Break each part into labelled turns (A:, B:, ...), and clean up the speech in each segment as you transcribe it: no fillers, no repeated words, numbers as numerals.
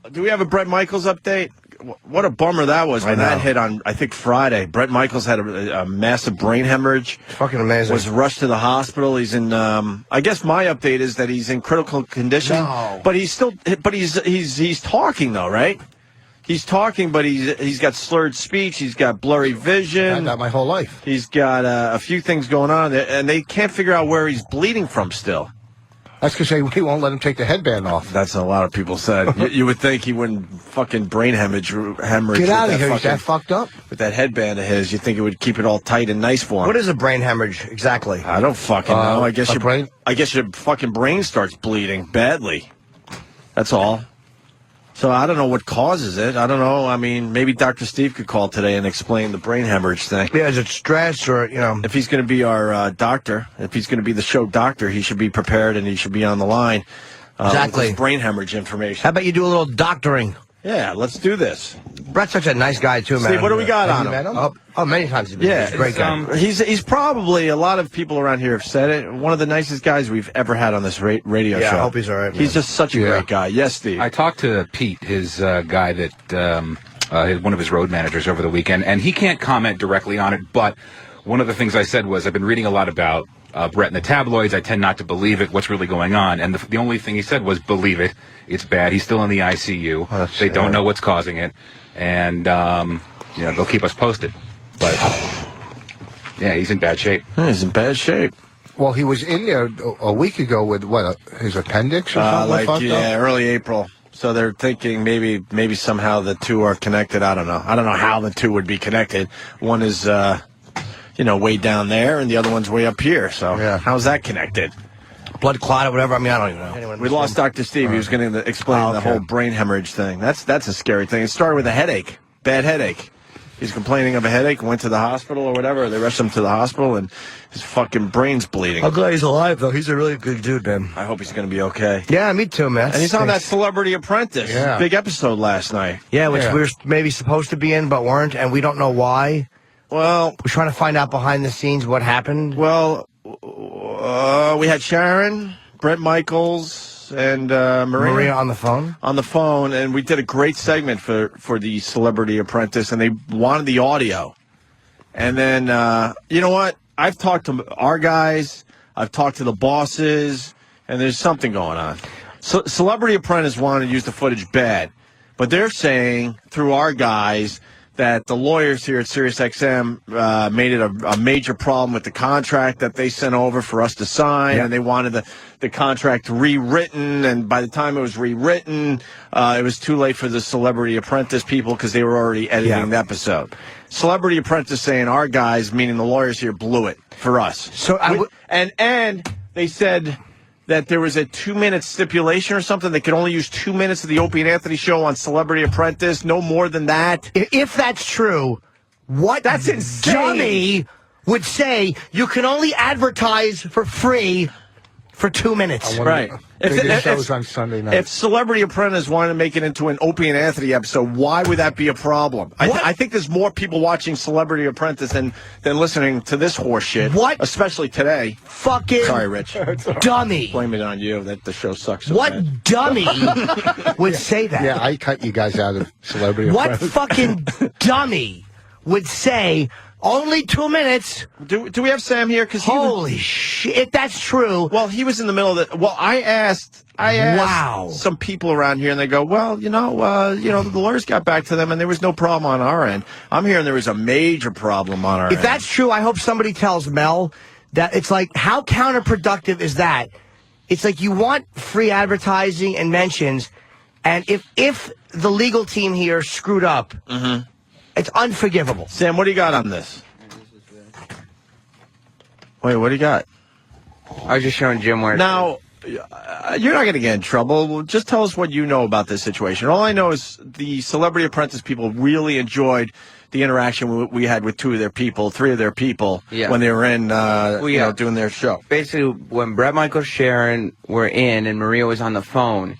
A: Do we have a Bret Michaels update? What a bummer that was when that hit on, I think, Friday. Bret Michaels had a massive brain hemorrhage.
B: It's fucking amazing.
A: Was rushed to the hospital. He's in, I guess my update is that he's in critical condition.
B: No.
A: But he's talking, though, right? He's talking, but he's got slurred speech. He's got blurry vision.
B: I had that my whole life.
A: He's got a few things going on, and they can't figure out where he's bleeding from still.
B: That's because we won't let him take the headband off.
A: That's what a lot of people said. you would think he wouldn't fucking brain hemorrhage.
B: Get out of here. He's that fucked up.
A: With that headband of his, you'd think it would keep it all tight and nice for him.
B: What is a brain hemorrhage exactly?
A: I don't fucking know. I guess your fucking brain starts bleeding badly. That's all. So I don't know what causes it. I don't know. I mean, maybe Dr. Steve could call today and explain the brain hemorrhage thing.
B: Yeah, is it stress or,
A: If he's going to be our doctor, if he's going to be the show doctor, he should be prepared and he should be on the line.
B: Exactly.
A: With his brain hemorrhage information.
B: How about you do a little doctoring?
A: Yeah, let's do this.
B: Brett's such a nice guy, too, man.
A: Steve, what do we got on him?
B: Met him? Oh, many times he's been.
A: Yeah,
B: he's a great guy.
A: He's probably, a lot of people around here have said it, one of the nicest guys we've ever had on this radio show.
B: Yeah, I hope he's all right, man.
A: He's just such a great guy. Yes, Steve.
C: I talked to Pete, his guy that, one of his road managers over the weekend, and he can't comment directly on it, but one of the things I said was, I've been reading a lot about Brett in the tabloids. I tend not to believe it, what's really going on. And the only thing he said was, believe it. It's bad. He's still in the ICU. Oh, they don't know what's causing it. And, they'll keep us posted. But, yeah, he's in bad shape.
A: He's in bad shape.
B: Well, he was in there a week ago with, his appendix or something?
A: Early April. So they're thinking maybe somehow the two are connected. I don't know. I don't know how the two would be connected. One is, way down there, and the other one's way up here. So how's that connected?
B: Blood clot or whatever. I mean, I don't even know. Anyway,
A: we lost Dr. Steve. He was going to explain the whole brain hemorrhage thing. That's a scary thing. It started with a headache, bad headache. He's complaining of a headache, went to the hospital or whatever. They rushed him to the hospital, and his fucking brain's bleeding.
B: I'm glad he's alive, though. He's a really good dude, man.
A: I hope he's going to be okay.
B: Yeah, me too, man.
A: And he's on that Celebrity Apprentice. Yeah. Big episode last night.
B: Yeah, which we were maybe supposed to be in, but weren't, and we don't know why.
A: Well,
B: we're trying to find out behind the scenes what happened.
A: Well, we had Sharon, Bret Michaels, and Maria
B: on the phone.
A: On the phone, and we did a great segment for the Celebrity Apprentice, and they wanted the audio. And then, you know what? I've talked to our guys, I've talked to the bosses, and there's something going on. So, Celebrity Apprentice wanted to use the footage bad, but they're saying, through our guys, that the lawyers here at SiriusXM made it a major problem with the contract that they sent over for us to sign, and they wanted the contract rewritten, and by the time it was rewritten, it was too late for the Celebrity Apprentice people because they were already editing the episode. Celebrity Apprentice saying our guys, meaning the lawyers here, blew it for us.
B: So
A: and they said that there was a 2-minute stipulation or something. They could only use 2 minutes of the Opie and Anthony show on Celebrity Apprentice, no more than that.
B: If that's true, that's insane. Dummy would say you can only advertise for free for 2 minutes.
A: Right.
B: If shows on Sunday night.
A: If Celebrity Apprentice wanted to make it into an Opie and Anthony episode, why would that be a problem? I think there's more people watching Celebrity Apprentice than listening to this horse shit.
B: What?
A: Especially today.
B: Fucking
A: sorry, Rich.
B: Dummy.
A: Blame it on you that the show sucks so
B: what
A: bad.
B: Dummy would say that?
D: Yeah, I cut you guys out of Celebrity Apprentice.
B: What fucking dummy would say only 2 minutes?
A: Do we have Sam here?
B: Holy shit, if that's true.
A: Well, he was in the middle of the... Well, I asked some people around here, and they go, well, the lawyers got back to them, and there was no problem on our end. I'm hearing there was a major problem on our end.
B: If that's true, I hope somebody tells Mel that it's like, how counterproductive is that? It's like you want free advertising and mentions, and if the legal team here screwed up... Mm-hmm. It's unforgivable.
A: Sam, what do you got on this? Wait, what do you got?
E: I was just showing Jim where...
A: Now, you're not going to get in trouble. Just tell us what you know about this situation. All I know is the Celebrity Apprentice people really enjoyed the interaction we had with three of their people, when they were in, doing their show.
E: Basically, when Bret Michaels, Sharon were in and Maria was on the phone,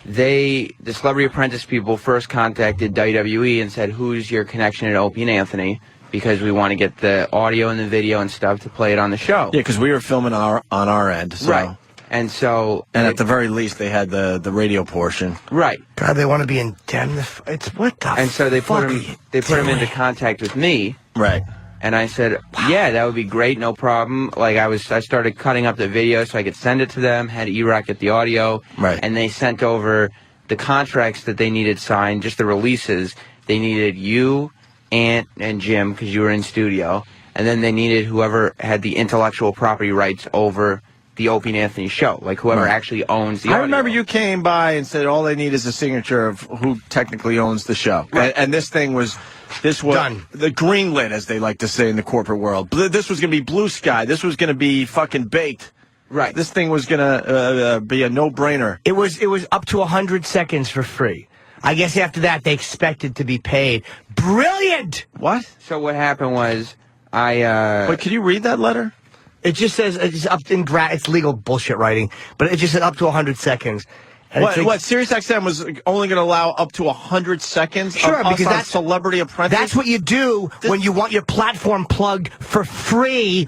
E: the Celebrity Apprentice people first contacted WWE and said, who's your connection at Opie and Anthony? Because we want to get the audio and the video and stuff to play it on the show.
A: Yeah, because we were filming on our end. So.
E: Right. And so,
A: And at the very least, they had the radio portion.
E: right.
B: God, they want to be indemnified. It's what the
E: And so they
B: fuck
E: put
B: are
E: him.
B: you
E: They put him
B: doing?
E: into contact with me.
A: Right.
E: And I said, yeah, that would be great, no problem. Like I started cutting up the video so I could send it to them, had E-Rock get the audio.
A: Right.
E: And they sent over the contracts that they needed signed, just the releases. They needed you, Ant, and Jim, because you were in studio. And then they needed whoever had the intellectual property rights over the Opie and Anthony show, like whoever actually owns the audio.
A: I remember you came by and said all they need is a signature of who technically owns the show.
E: Right.
A: And this was
B: Done.
A: The green lit, as they like to say in the corporate world. This was going to be blue sky. This was going to be fucking baked.
E: Right.
A: This thing was going to be a no-brainer.
B: It was up to 100 seconds for free. I guess after that, they expected to be paid. Brilliant!
A: What?
E: So what happened was,
A: Wait, could you read that letter?
B: It just says, it's up in it's legal bullshit writing, but it just said up to 100 seconds. And it's like-
A: What? SiriusXM was only going to allow up to 100 seconds
B: Sure,
A: of us
B: because
A: on
B: that's
A: Celebrity Apprentice?
B: That's what you do when you want your platform plugged for free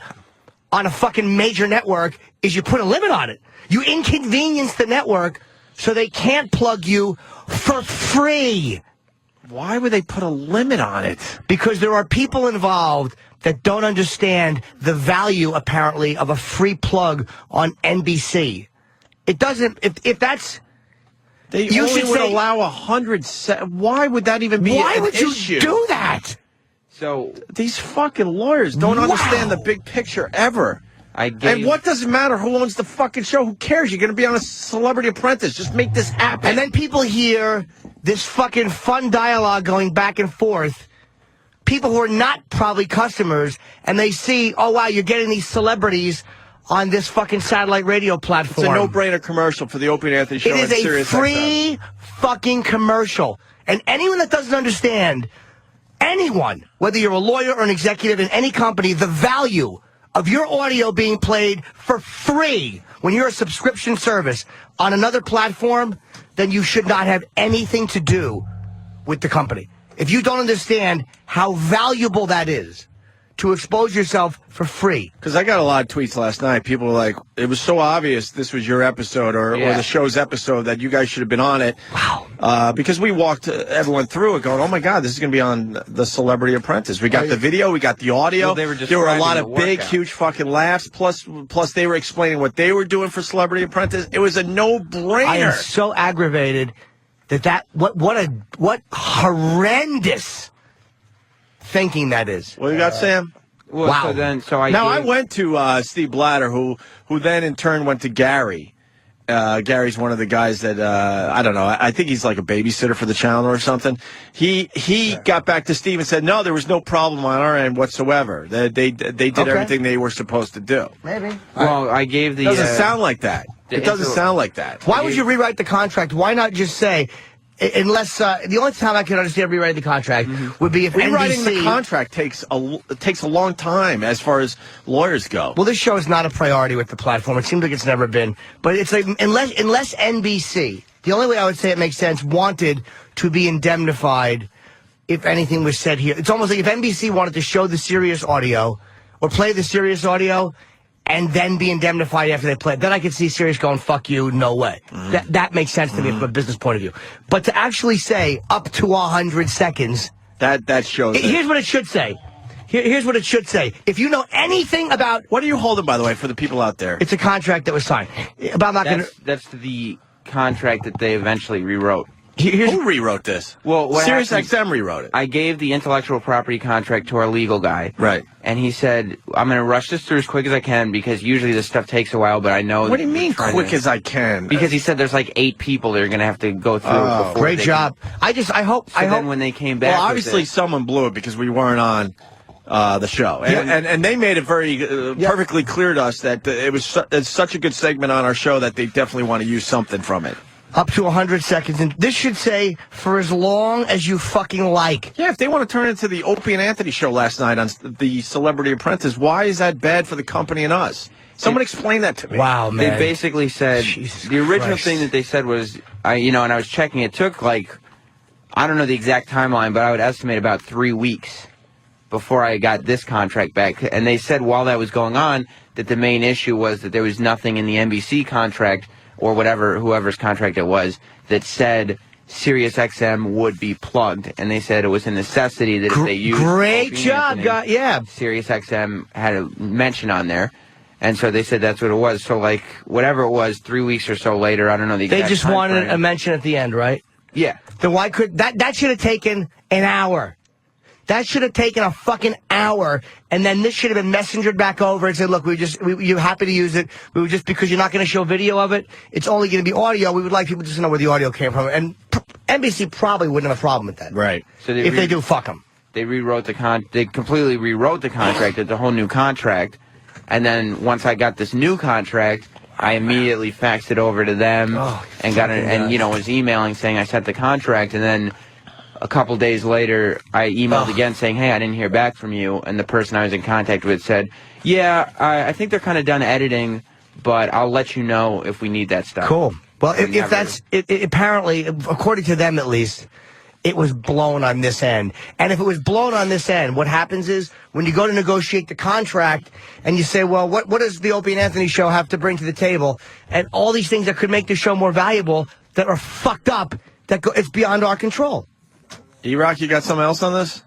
B: on a fucking major network, is you put a limit on it. You inconvenience the network so they can't plug you for free.
A: Why would they put a limit on it?
B: Because there are people involved that don't understand the value, apparently, of a free plug on NBC. It doesn't, if that's...
A: They
B: You
A: only
B: should
A: would
B: say-
A: allow 100 Why would that even be
B: Why
A: an
B: would
A: issue?
B: you do that?
E: so
A: These fucking lawyers don't
B: Wow.
A: understand the big picture ever.
E: I gave...
A: And what does it matter who owns the fucking show? Who cares? You're going to be on a Celebrity Apprentice. Just make this happen.
B: And then people hear this fucking fun dialogue going back and forth. People who are not probably customers, and they see, oh, wow, you're getting these celebrities on this fucking satellite radio
A: it's
B: platform.
A: a no-brainer commercial for the Opie and Anthony show.
B: It is
A: on
B: a
A: Sirius XM.
B: free fucking commercial. And anyone that doesn't understand, anyone, whether you're a lawyer or an executive in any company, the value of your audio being played for free when you're a subscription service on another platform, then you should not have anything to do with the company. If you don't understand how valuable that is to expose yourself for free.
A: Because I got a lot of tweets last night. People were like, it was so obvious this was your episode or the show's episode that you guys should have been on it.
B: Wow.
A: Because we walked everyone through it going, oh, my God, this is going to be on the Celebrity Apprentice. We got the video. We got the audio.
E: Well, they were
A: there were a lot of
E: describing the
A: big,
E: workout.
A: huge fucking laughs. Plus, they were explaining what they were doing for Celebrity Apprentice. It was a no-brainer.
B: I am so aggravated what horrendous thinking that is.
A: What you got, Sam?
E: Well,
B: Wow.
E: So I
A: Now,
E: gave,
A: I went to Steve Blatter, who then in turn went to Gary. Gary's one of the guys that, I don't know, I think he's like a babysitter for the channel or something. He got back to Steve and said, no, there was no problem on our end whatsoever. They did everything they were supposed to do.
B: Maybe.
E: Well, I gave the...
A: It doesn't sound like that.
E: the
A: It doesn't
E: intro-
A: sound like that.
B: Why would you rewrite the contract? Why not just say, unless the only time I can understand rewriting the contract would be if
A: Rewriting
B: NBC...
A: the contract takes a long time as far as lawyers go.
B: Well, this show is not a priority with the platform. It seems like it's never been. But it's like, unless NBC, the only way I would say it makes sense, wanted to be indemnified if anything was said here. It's almost like if NBC wanted to show the Sirius audio or play the Sirius audio and then be indemnified after they play it, then I could see Sirius going, fuck you, no way. That makes sense to me from a business point of view. But to actually say up to 100 seconds...
A: That shows it.
B: Here's what it should say. Here's what it should say. If you know anything about...
A: What are you holding, by the way, for the people out there?
B: It's a contract that was signed. But I'm not going to...
E: That's the contract that they eventually rewrote.
A: Who rewrote this?
E: Well, what
A: Sirius
E: happened-
A: XM rewrote it.
E: I gave the intellectual property contract to our legal guy.
A: Right.
E: And he said, I'm going to rush this through as quick as I can because usually this stuff takes a while, but I know...
A: What do you
E: that
A: mean
E: we're trying
A: quick
E: to-
A: as I can?
E: Because he said there's like 8 people that are going to have to go through it before
B: Great
E: they
B: job.
E: Can...
B: I hope...
E: So then when they came back
A: Well,
E: with
A: obviously
E: it-
A: someone blew it because we weren't on the show. And they made it very perfectly clear to us that it's such a good segment on our show that they definitely want to use something from it.
B: Up to 100 seconds. And this should say, for as long as you fucking like.
A: Yeah, if they want to turn it into the Opie and Anthony show last night on the Celebrity Apprentice, why is that bad for the company and us? Someone explain that to me.
B: Wow, man.
E: They basically said
B: Jesus
E: the original
B: Christ.
E: thing that they said was, and I was checking. It took like, I don't know the exact timeline, but I would estimate about 3 weeks before I got this contract back. And they said while that was going on, that the main issue was that there was nothing in the NBC contract or whoever's contract it was, that said SiriusXM would be plugged, and they said it was a necessity that if they used
B: great job, guy. Yeah,
E: SiriusXM had a mention on there, and so they said that's what it was. So like whatever it was, 3 weeks or so later, I don't know the exact
B: they just
E: time
B: wanted
E: frame.
B: a mention at the end, right?
E: Yeah.
B: Then why could that should have taken an hour? That should have taken a fucking hour, and then this should have been messengered back over and said, look, you're happy to use it. We were just, because you're not going to show video of it, it's only going to be audio. We would like people just to know where the audio came from. And NBC probably wouldn't have a problem with that.
A: Right.
E: So
B: if they do, fuck them.
E: They they completely rewrote the contract. It's a whole new contract. And then once I got this new contract, I immediately faxed it over to them and got it, and was emailing saying I sent the contract, and then a couple days later, I emailed again saying, hey, I didn't hear back from you. And the person I was in contact with said, yeah, I think they're kind of done editing, but I'll let you know if we need that stuff.
B: Cool. Well, if that's, apparently, according to them at least, it was blown on this end. And if it was blown on this end, what happens is when you go to negotiate the contract and you say, well, what does the Opie and Anthony show have to bring to the table? And all these things that could make the show more valuable that are fucked up, it's beyond our control.
A: E-Rock, you got something else on this?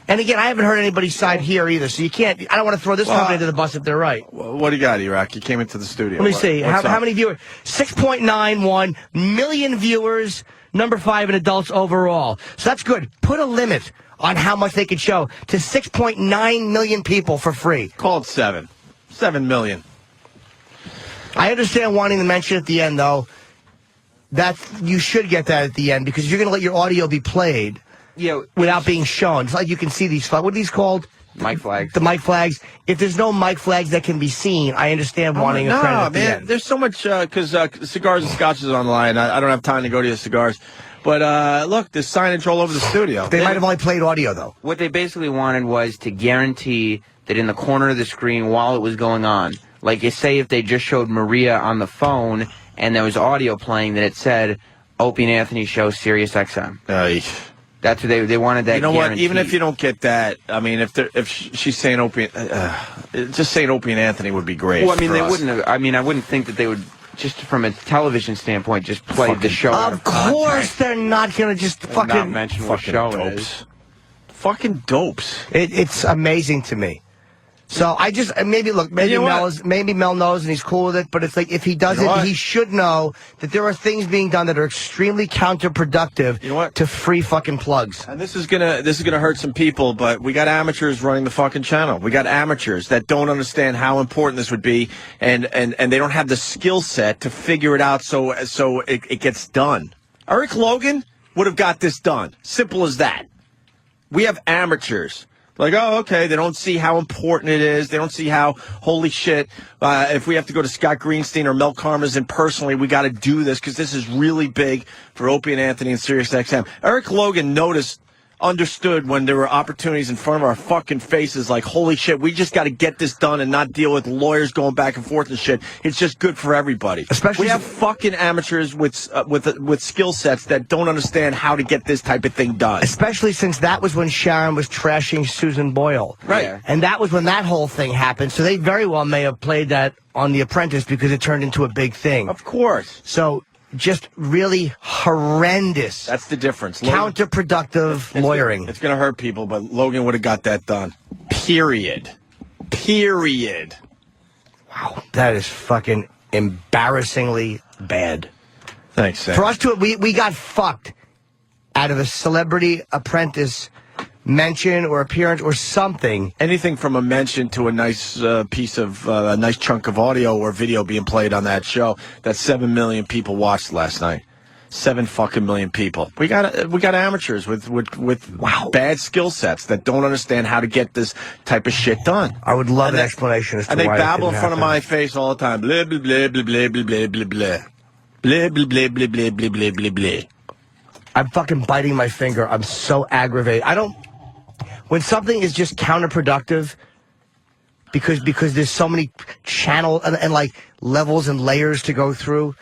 B: And again, I haven't heard anybody's side here either, so you can't. I don't want to throw this company under the bus if they're right.
A: What do you got, E-Rock? You came into the studio.
B: Let me see. How many viewers? 6.91 million viewers, number 5 in adults overall. So that's good. Put a limit on how much they could show to 6.9 million people for free.
A: Call it 7. 7 million.
B: I understand wanting to mention at the end, though, that you should get that at the end, because you're going to let your audio be played without being shown. It's like you can see these. What are these called?
E: Mic flags.
B: The mic flags. If there's no mic flags that can be seen, I understand wanting a credit at the end.
A: There's so much, because Cigars and Scotch is online. I don't have time to go to the cigars. But look, there's signage all over the studio.
B: They might have only played audio, though.
E: What they basically wanted was to guarantee that in the corner of the screen while it was going on, like you say if they just showed Maria on the phone and there was audio playing, that it said Opie and Anthony show SiriusXM. That's what they wanted. That
A: you know
E: guaranteed.
A: what? Even if you don't get that, I mean, if she's saying Opie, just saying Opie and Anthony would be great.
E: Well, I mean, they wouldn't have. I mean, I wouldn't think that they would, just from a television standpoint, just play the show.
B: Of course, they're not going to just
E: not mention what show it is.
A: Fucking dopes.
B: It's amazing to me. So I just maybe Mel knows and he's cool with it, but it's like if he doesn't, he should know that there are things being done that are extremely counterproductive to free fucking plugs.
A: And this is gonna hurt some people, but we got amateurs running the fucking channel. We got amateurs that don't understand how important this would be, and they don't have the skill set to figure it out so it gets done. Eric Logan would have got this done. Simple as that. We have amateurs. Like, oh, okay, they don't see how important it is. They don't see how, holy shit, if we have to go to Scott Greenstein or Mel Karmazin personally, we got to do this because this is really big for Opie and Anthony and SiriusXM. Eric Logan understood when there were opportunities in front of our fucking faces, like, holy shit, we just got to get this done and not deal with lawyers going back and forth and shit. It's just good for everybody.
B: Especially
A: we have fucking amateurs with skill sets that don't understand how to get this type of thing done.
B: Especially since that was when Sharon was trashing Susan Boyle.
A: Right.
E: Yeah.
B: And that was when that whole thing happened. So they very well may have played that on The Apprentice because it turned into a big thing.
A: Of course.
B: So just really horrendous.
A: That's the difference.
B: Counterproductive lawyering.
A: It's going to hurt people, but Logan would have got that done. Period.
B: Wow. That is fucking embarrassingly bad.
A: Thanks, Sam.
B: For us we got fucked out of a Celebrity Apprentice mention or appearance or something.
A: Anything from a mention to a nice piece of a nice chunk of audio or video being played on that show that 7 million people watched last night. 7 fucking million people. We got amateurs with bad skill sets that don't understand how to get this type of shit done.
B: I would love an explanation as to why.
A: And they babble in
B: couldn't
A: front of
B: happen.
A: my face all the time. Blah blah blah blah blah blah blah blah blah. Blah blah blah blah blah blah blah blah blah.
B: I'm fucking biting my finger. I'm so aggravated. When something is just counterproductive, because there's so many channel and like levels and layers to go through,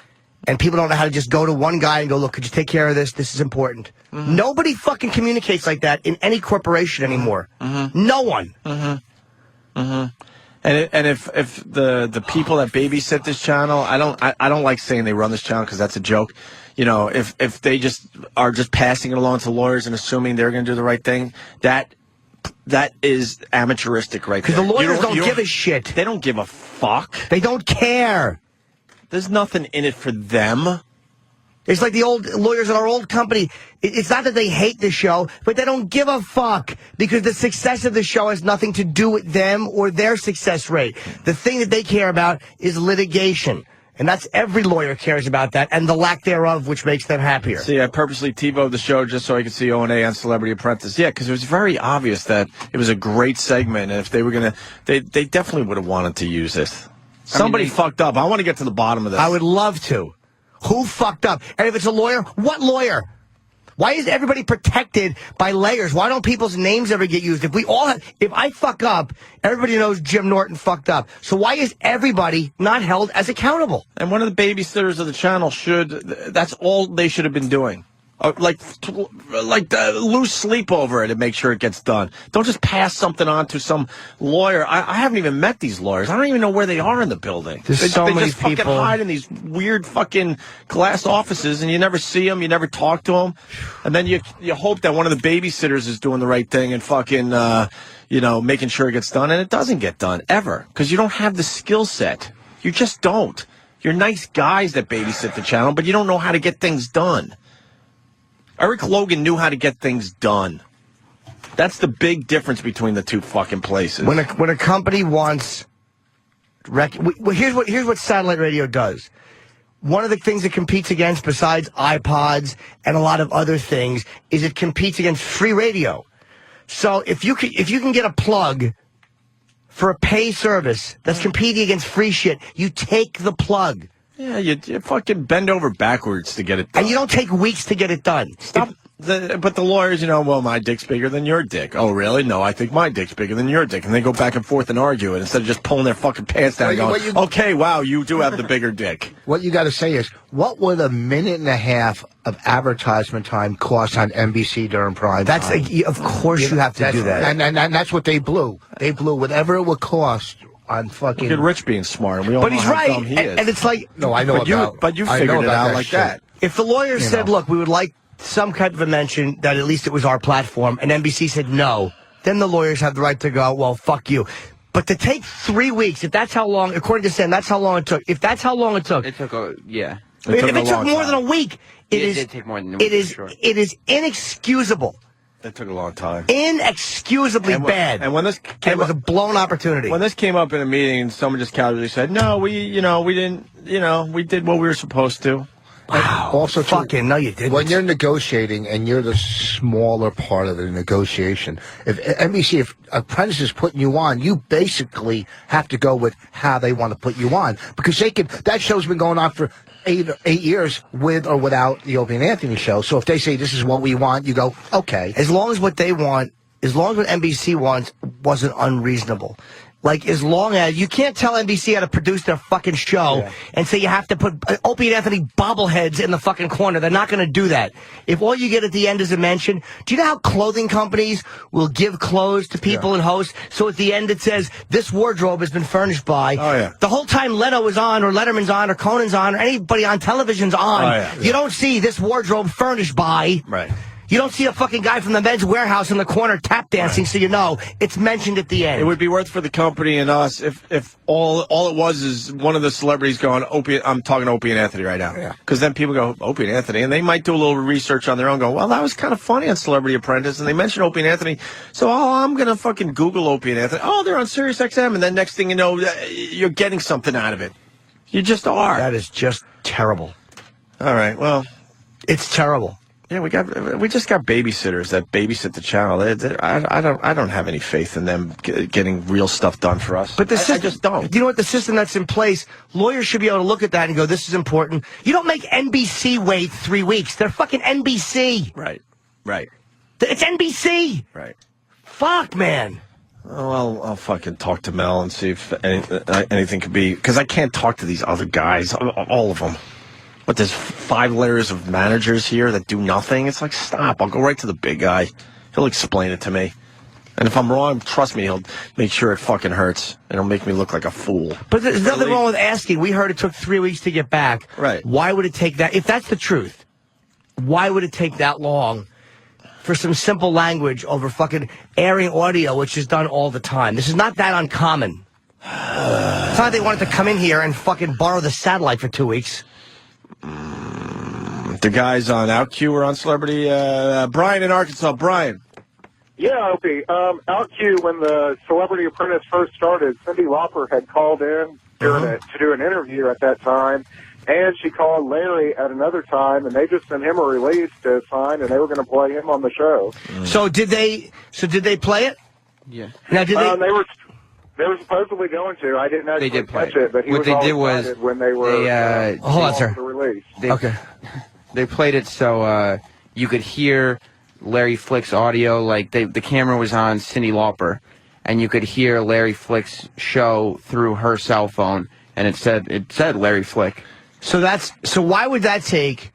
B: and people don't know how to just go to one guy and go, look, could you take care of this? This is important. Mm-hmm. Nobody fucking communicates like that in any corporation anymore. Mm-hmm. No one.
A: Mm-hmm. Mm-hmm. And if the people that babysit this channel, I don't like saying they run this channel because that's a joke. You know, if they just are just passing it along to lawyers and assuming they're going to do the right thing, that is amateuristic right there.
B: Because the lawyers don't give a shit.
A: They don't give a fuck.
B: They don't care.
A: There's nothing in it for them.
B: It's like the old lawyers at our old company. It's not that they hate the show, but they don't give a fuck because the success of the show has nothing to do with them or their success rate. The thing that they care about is litigation. And that's every lawyer cares about that and the lack thereof, which makes them happier.
A: See, I purposely TiVoed the show just so I could see O&A on Celebrity Apprentice. Yeah, because it was very obvious that it was a great segment. And if they were going to, they definitely would have wanted to use this. Somebody fucked up. I want to get to the bottom of this.
B: I would love to. Who fucked up? And if it's a lawyer, what lawyer? Why is everybody protected by layers? Why don't people's names ever get used? If I fuck up, everybody knows Jim Norton fucked up. So why is everybody not held as accountable?
A: And one of the babysitters of the channel that's all they should have been doing. Lose sleep over it and make sure it gets done. Don't just pass something on to some lawyer. I haven't even met these lawyers. I don't even know where they are in the building.
B: They just
A: fucking hide in these weird fucking glass offices, and you never see them. You never talk to them. And then you hope that one of the babysitters is doing the right thing and fucking, making sure it gets done. And it doesn't get done, ever. Because you don't have the skill set. You just don't. You're nice guys that babysit the channel, but you don't know how to get things done. Eric Logan knew how to get things done. That's the big difference between the two fucking places.
B: When a company wants, here's what satellite radio does. One of the things it competes against, besides iPods and a lot of other things, is it competes against free radio. So if you can get a plug for a pay service that's competing against free shit, you take the plug.
A: Yeah, you fucking bend over backwards to get it done.
B: And you don't take weeks to get it done.
A: Stop. But the lawyers, well, my dick's bigger than your dick. Oh, really? No, I think my dick's bigger than your dick. And they go back and forth and argue it instead of just pulling their fucking pants down and going, okay, wow, you do have the bigger dick.
D: What you got to say is, what would a minute and a half of advertisement time cost on NBC during prime time?
B: Of course you have to do that.
D: And that's what they blew. They blew whatever it would cost on fucking...
A: Look at Rich being smart. And we all know how dumb he is.
B: And it's like...
D: No, I know
A: But you figured it out like that.
B: If the lawyer said, look, we would like some kind of a mention that at least it was our platform, and NBC said no, then the lawyers have the right to go, well, fuck you. But to take 3 weeks, if that's how long, according to Sam, that's how long it took. If that's how long it took...
E: It took
B: if it took more than a week,
E: it did take more than a week,
B: it is inexcusable.
A: It took a long time.
B: Inexcusably bad.
A: And when this
B: it was a blown opportunity.
A: When this came up in a meeting, someone just casually said, no, we didn't, we did what we were supposed to.
B: Wow. Also, no, you didn't.
D: When you're negotiating and you're the smaller part of the negotiation, if Apprentice is putting you on, you basically have to go with how they want to put you on, because that show's been going on for 8 years with or without the Opie and Anthony show. So if they say this is what we want, you go, okay.
B: As long as what they want, as long as what NBC wants wasn't unreasonable. Like, as long as you can't tell NBC how to produce their fucking show and say you have to put Opie and Anthony bobbleheads in the fucking corner. They're not going to do that. If all you get at the end is a mention, do you know how clothing companies will give clothes to people and hosts? So at the end it says, this wardrobe has been furnished by.
A: Oh, yeah.
B: The whole time Leno is on, or Letterman's on, or Conan's on, or anybody on television's on, you don't see this wardrobe furnished by.
A: Right.
B: You don't see a fucking guy from the Men's Warehouse in the corner tap dancing, so you know it's mentioned at the end.
A: It would be worth for the company and us if all it was is one of the celebrities going, Opie, I'm talking Opie and Anthony right now. Because then people go, Opie and Anthony, and they might do a little research on their own, go, well, that was kind of funny on Celebrity Apprentice, and they mentioned Opie and Anthony, so I'm going to fucking Google Opie and Anthony. Oh, they're on Sirius XM, and then next thing you know, you're getting something out of it. You just are.
B: That is just terrible.
A: All right, well.
B: It's terrible.
A: Yeah, we just got babysitters that babysit the channel. I don't have any faith in them getting real stuff done for us.
B: But
A: I just don't.
B: You know what? The system that's in place, lawyers should be able to look at that and go, "This is important." You don't make NBC wait 3 weeks. They're fucking NBC.
A: Right.
B: It's NBC.
A: Right.
B: Fuck, man.
A: Oh, I'll fucking talk to Mel and see if anything could be, because I can't talk to these other guys, all of them. But there's 5 layers of managers here that do nothing. It's like, stop. I'll go right to the big guy. He'll explain it to me. And if I'm wrong, trust me, he'll make sure it fucking hurts. And it'll make me look like a fool.
B: But there's nothing wrong with asking. We heard it took 3 weeks to get back.
A: Right.
B: Why would it take that? If that's the truth, why would it take that long for some simple language over fucking airing audio, which is done all the time? This is not that uncommon. It's not like they wanted to come in here and fucking borrow the satellite for 2 weeks.
A: The guys on OutQ were on Celebrity. Brian in Arkansas. Brian.
F: Yeah, Opie. OutQ, when the Celebrity Apprentice first started, Cyndi Lauper had called in to do an interview at that time, and she called Larry at another time, and they just sent him a release to sign, and they were going to play him on the show.
B: So did they play it?
E: Yeah.
B: Now, did
F: they were supposedly going to. I didn't actually catch it, but he
E: what
F: was
E: they
F: all
E: did was
F: excited when they were
B: hold on, sir.
F: the release.
E: They played it so you could hear Larry Flick's audio. Like the camera was on Cyndi Lauper, and you could hear Larry Flick's show through her cell phone, and it said Larry Flick.
B: So why would that take?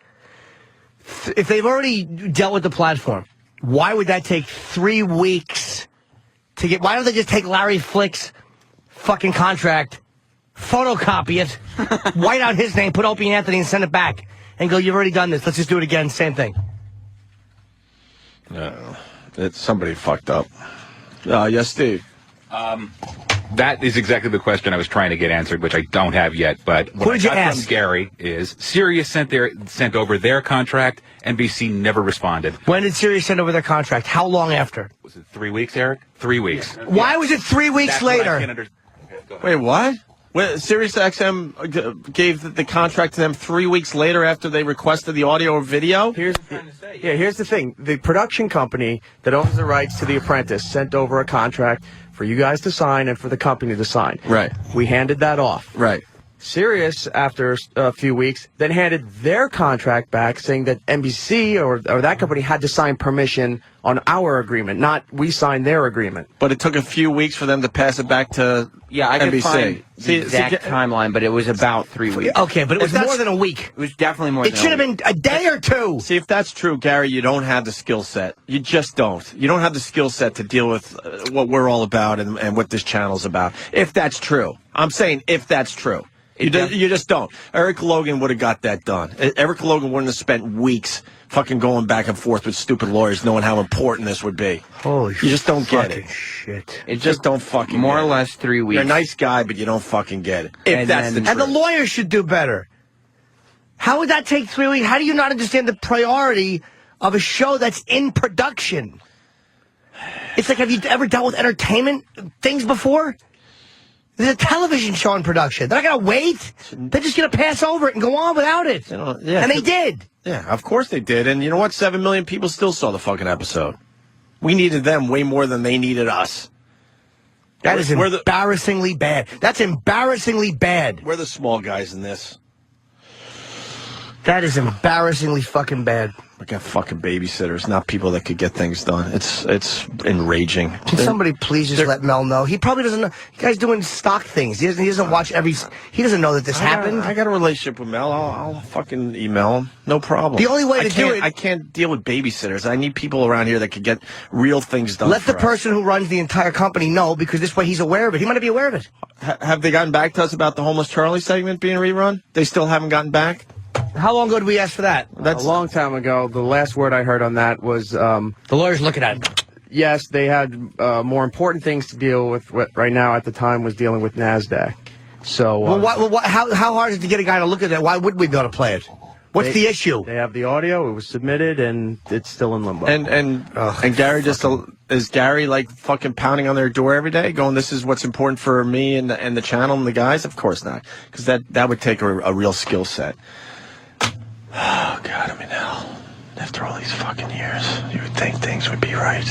B: If they've already dealt with the platform, why would that take 3 weeks to get? Why don't they just take Larry Flick's fucking contract, photocopy it, white out his name, put Opie and Anthony, and send it back, and go, "You've already done this. Let's just do it again. Same thing."
A: No, somebody fucked up. Yes, Steve.
C: That is exactly the question I was trying to get answered, which I don't have yet. But what
B: Who did you
C: I got
B: ask?
C: from Gary is Sirius sent over their contract. NBC never responded.
B: When did Sirius send over their contract? How long after?
C: Was it 3 weeks, Eric? 3 weeks. Yeah.
B: Why was it 3 weeks
C: That's what I
B: later?
C: can't okay, go ahead.
A: Wait, what? Sirius XM gave the contract to them 3 weeks later after they requested the audio or video?
G: Here's the thing. The production company that owns the rights to The Apprentice sent over a contract for you guys to sign and for the company to sign.
A: Right.
G: We handed that off.
A: Right.
G: Sirius, after a few weeks, then handed their contract back, saying that NBC or that company had to sign permission on our agreement, not we signed their agreement.
A: But it took a few weeks for them to pass it back to
E: Yeah, I could
A: NBC.
E: find the exact timeline, but it was about 3 weeks.
B: Okay, but it was more than a week.
E: It was definitely more
B: It
E: than
B: should have
E: a week.
B: been a day or two.
A: See, if that's true, Gary, you don't have the skill set. You just don't. You don't have the skill set to deal with what we're all about and what this channel's about. If that's true. I'm saying if that's true. You just don't. Eric Logan would have got that done. Eric Logan wouldn't have spent weeks fucking going back and forth with stupid lawyers knowing how important this would be.
B: Holy
A: You just don't get it.
B: Shit.
E: It
A: Just don't fucking
E: more
A: get
E: or
A: it.
E: less 3 weeks.
A: You're a nice guy, but you don't fucking get it. If
E: And
A: that's the
E: then-
A: truth.
B: And the lawyers should do better. How would that take 3 weeks? How do you not understand the priority of a show that's in production? It's like, have you ever dealt with entertainment things before? There's a television show in production. They're not going to wait. They're just going to pass over it and go on without it.
A: Yeah.
B: And they did.
A: Yeah, of course they did. And you know what? 7 million people still saw the fucking episode. We needed them way more than they needed us.
B: That is
A: We're the-
B: embarrassingly bad. That's embarrassingly bad.
A: We're the small guys in this.
B: That is embarrassingly fucking bad.
A: We got fucking babysitters, not people that could get things done. It's enraging.
B: Can somebody please just let Mel know? He probably doesn't know. The guy's doing stock things. He doesn't watch every. He doesn't know that this happened.
A: I got a relationship with Mel. I'll fucking email him. No problem.
B: The only way to do it-
A: I can't deal with babysitters. I need people around here that could get real things done.
B: Let the
A: for us.
B: person who runs the entire company know, because this way he's aware of it. He might not be aware of it.
A: Have they gotten back to us about the Homeless Charlie segment being rerun? They still haven't gotten back?
B: How long ago did we ask for that?
G: That's a long time ago. The last word I heard on that was
B: The lawyer's looking at it.
G: yes, they had more important things to deal with. What right now at the time was dealing with NASDAQ. So
B: How hard is it to get a guy to look at that? Why would we be able to play it? What's the issue?
G: They have the audio. It was submitted, and it's still in limbo.
A: And Gary is Gary like fucking pounding on their door every day, going, "This is what's important for me and the channel and the guys." Of course not, because that would take a real skill set. Oh God, I'm in hell. After all these fucking years, you would think things would be right,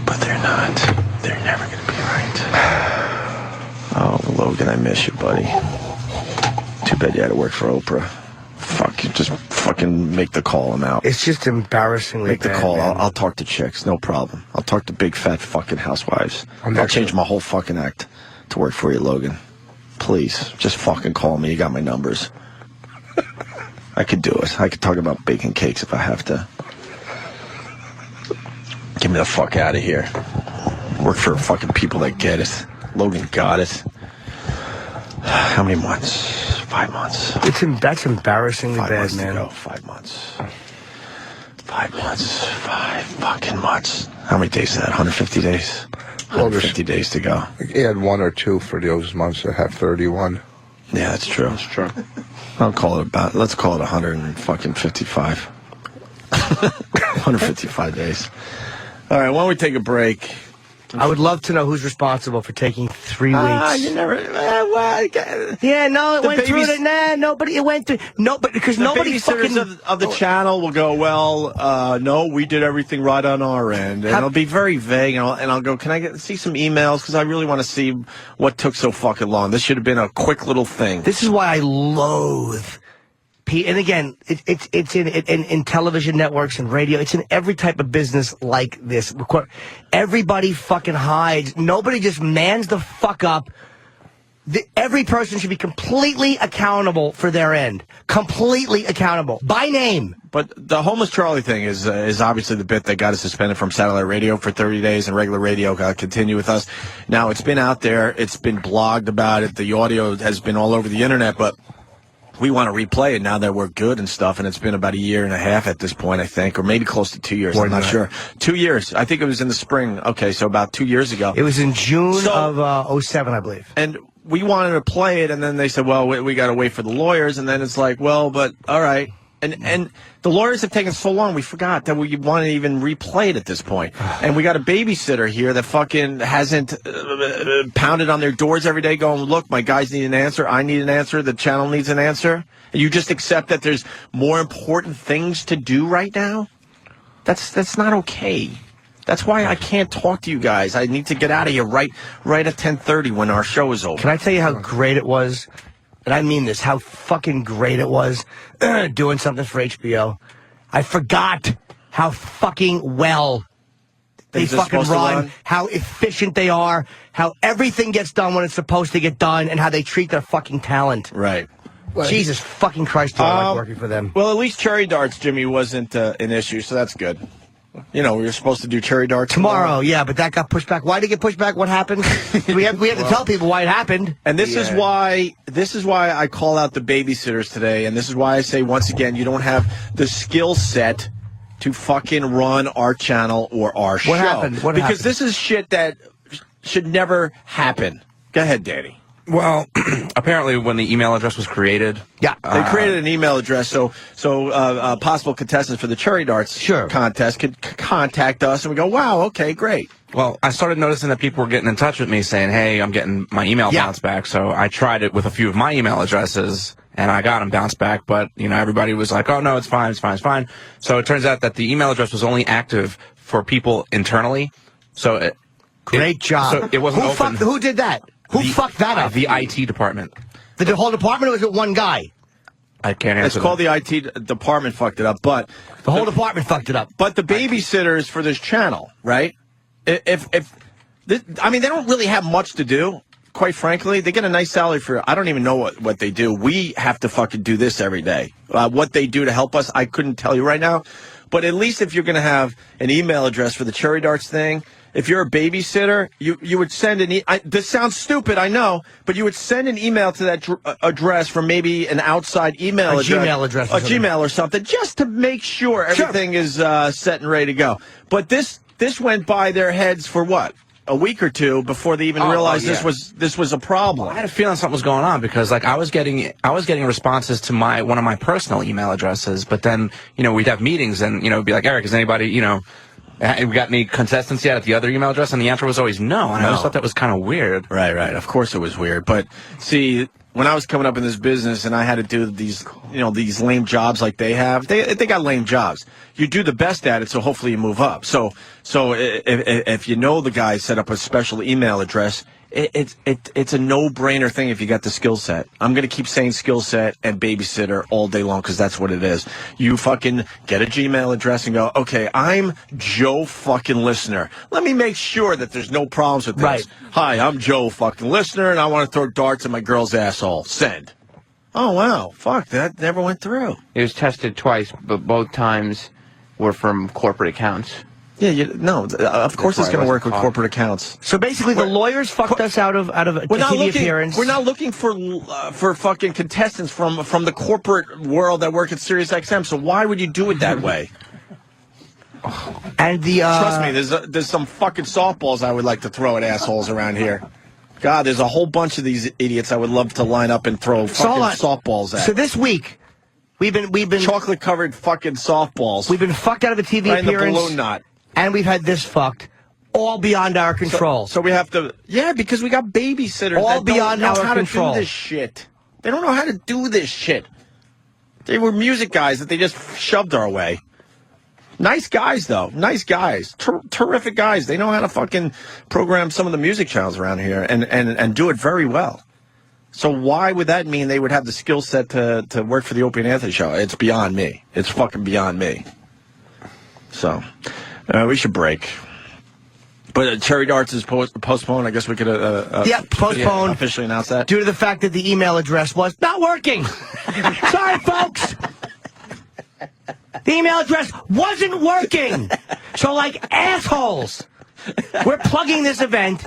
A: but they're not. They're never gonna be right. Oh, Logan, I miss you, buddy. Too bad you had to work for Oprah. Fuck, you just fucking make the call. I'm out.
B: It's just embarrassingly
A: Make the
B: bad,
A: call.
B: man.
A: I'll talk to chicks, no problem. I'll talk to big fat fucking housewives. I'll change my whole fucking act to work for you, Logan. Please, just fucking call me. You got my numbers. I could do it. I could talk about baking cakes if I have to. Get me the fuck out of here. work for fucking people that get it. Logan got it. How many months? 5 months.
B: That's embarrassingly
A: 5
B: bad,
A: months
B: man.
A: to go. 5 months. 5 months. 5 fucking months. How many days is that? 150 days? 150 days to go.
D: Add 1 or 2 for those months that have 31.
A: Yeah, that's true. That's true. Let's call it 155. 155 days. All right, why don't we take a break?
B: I would love to know who's responsible for taking 3 weeks.
A: You never.
B: Yeah, no, it
A: The
B: went through. Nobody. It went through. No, but because
A: The
B: nobody
A: babysitters
B: fucking
A: of the channel will go, well, no, we did everything right on our end. And it'll be very vague, and I'll go, can I see some emails? Because I really want to see what took so fucking long. This should have been a quick little thing.
B: This is why I loathe. And again, it's in television networks and radio. It's in every type of business like this. Everybody fucking hides. Nobody just mans the fuck up. Every person should be completely accountable for their end. Completely accountable. By name.
A: But the Homeless Charlie thing is obviously the bit that got us suspended from satellite radio for 30 days, and regular radio got to continue with us. Now, it's been out there. It's been blogged about it. The audio has been all over the internet, but we want to replay it now that we're good and stuff, and it's been about 1.5 years at this point, I think, or maybe close to 2 years. I'm not sure. 2 years. I think it was in the spring. Okay, so about 2 years ago.
B: It was in June of 07, I believe.
A: And we wanted to play it, and then they said, well, we got to wait for the lawyers, and then it's like, well, but all right. And the lawyers have taken so long, we forgot that we want to even replay it at this point. And we got a babysitter here that fucking hasn't pounded on their doors every day going, look, my guys need an answer, I need an answer, the channel needs an answer. And you just accept that there's more important things to do right now? That's not okay. That's why I can't talk to you guys. I need to get out of here right at 10:30 when our show is over.
B: Can I tell you how great it was? And I mean this, how fucking great it was doing something for HBO. I forgot how fucking well they fucking run, how efficient they are, how everything gets done when it's supposed to get done, and how they treat their fucking talent.
A: Right.
B: Well, Jesus fucking Christ, do I like working for them.
A: Well, at least cherry darts, Jimmy, wasn't an issue, so that's good. You know, we were supposed to do cherry darts
B: tomorrow. Yeah, but that got pushed back. Why did it get pushed back? What happened? we have to tell people why it happened.
A: And this is why I call out the babysitters today, and this is why I say once again, you don't have the skill set to fucking run our channel or our show.
B: What happened?
A: Because this is shit that should never happen. Go ahead, Danny.
C: Well, apparently when the email address was created...
A: Yeah, they created an email address so possible contestants for the Cherry Darts contest could contact us, and we go, wow, okay, great.
C: Well, I started noticing that people were getting in touch with me saying, hey, I'm getting my email bounced back, so I tried it with a few of my email addresses, and I got them bounced back, but, you know, everybody was like, oh, no, it's fine. So it turns out that the email address was only active for people internally, so...
B: Great job.
C: So it wasn't open.
B: Who did that? Who fucked that up?
C: The IT department.
B: The whole department, or was it one guy?
C: I can't answer.
A: It's called the IT department fucked it up, but
B: the whole department fucked it up.
A: But the babysitters for this channel, right? I mean, they don't really have much to do. Quite frankly, they get a nice salary for. I don't even know what they do. We have to fucking do this every day. What they do to help us, I couldn't tell you right now. But at least if you're going to have an email address for the Cherry Darts thing. If you're a babysitter, you would send this sounds stupid, I know, but you would send an email to that address from maybe an outside email address.
B: Gmail address.
A: A Gmail or something, just to make sure everything is set and ready to go. But this went by their heads for what? A week or two before they even realized this was a problem.
C: Well, I had a feeling something was going on because like I was getting responses to one of my personal email addresses, but then, you know, we'd have meetings and, you know, it'd be like, Eric, is anybody, you know, we got any contestants yet at the other email address? And the answer was always no. And I always thought that was kind of weird.
A: Right. Of course it was weird. But see, when I was coming up in this business and I had to do these lame jobs like they have, they got lame jobs. You do the best at it, so hopefully you move up. So if you know the guy set up a special email address, it's a no-brainer thing if you got the skill set. I'm going to keep saying skill set and babysitter all day long because that's what it is. You fucking get a Gmail address and go, okay, I'm Joe fucking Listener. Let me make sure that there's no problems with this.
B: Right.
A: Hi, I'm Joe fucking Listener, and I want to throw darts at my girl's asshole. Send. Oh, wow. Fuck, that never went through.
E: It was tested twice, but both times were from corporate accounts.
A: Yeah, of course it's going to work with corporate accounts.
B: So basically, the lawyers fucked us out of a TV appearance.
A: We're not looking for fucking contestants from the corporate world that work at SiriusXM. So why would you do it that way?
B: And
A: trust me, there's some fucking softballs I would like to throw at assholes around here. God, there's a whole bunch of these idiots I would love to line up and throw fucking softballs at.
B: So this week, we've been
A: chocolate covered fucking softballs.
B: We've been fucked out of a TV
A: right
B: appearance.
A: In the balloon knot.
B: And we've had this fucked, all beyond our control.
A: So we have to, because we got babysitters
B: all
A: that
B: beyond
A: don't know
B: our
A: how
B: control.
A: to do this shit. They don't know how to do this shit. They were music guys that they just shoved our way. Nice guys, though. Nice guys. Terrific guys. They know how to fucking program some of the music channels around here and do it very well. So why would that mean they would have the skill set to work for the Opie and Anthony show? It's beyond me. It's fucking beyond me. So we should break. But Cherry Darts is postponed. I guess we could
B: postponed.
A: Officially announce that.
B: Due to the fact that the email address was not working. Sorry, folks. The email address wasn't working. So like assholes, we're plugging this event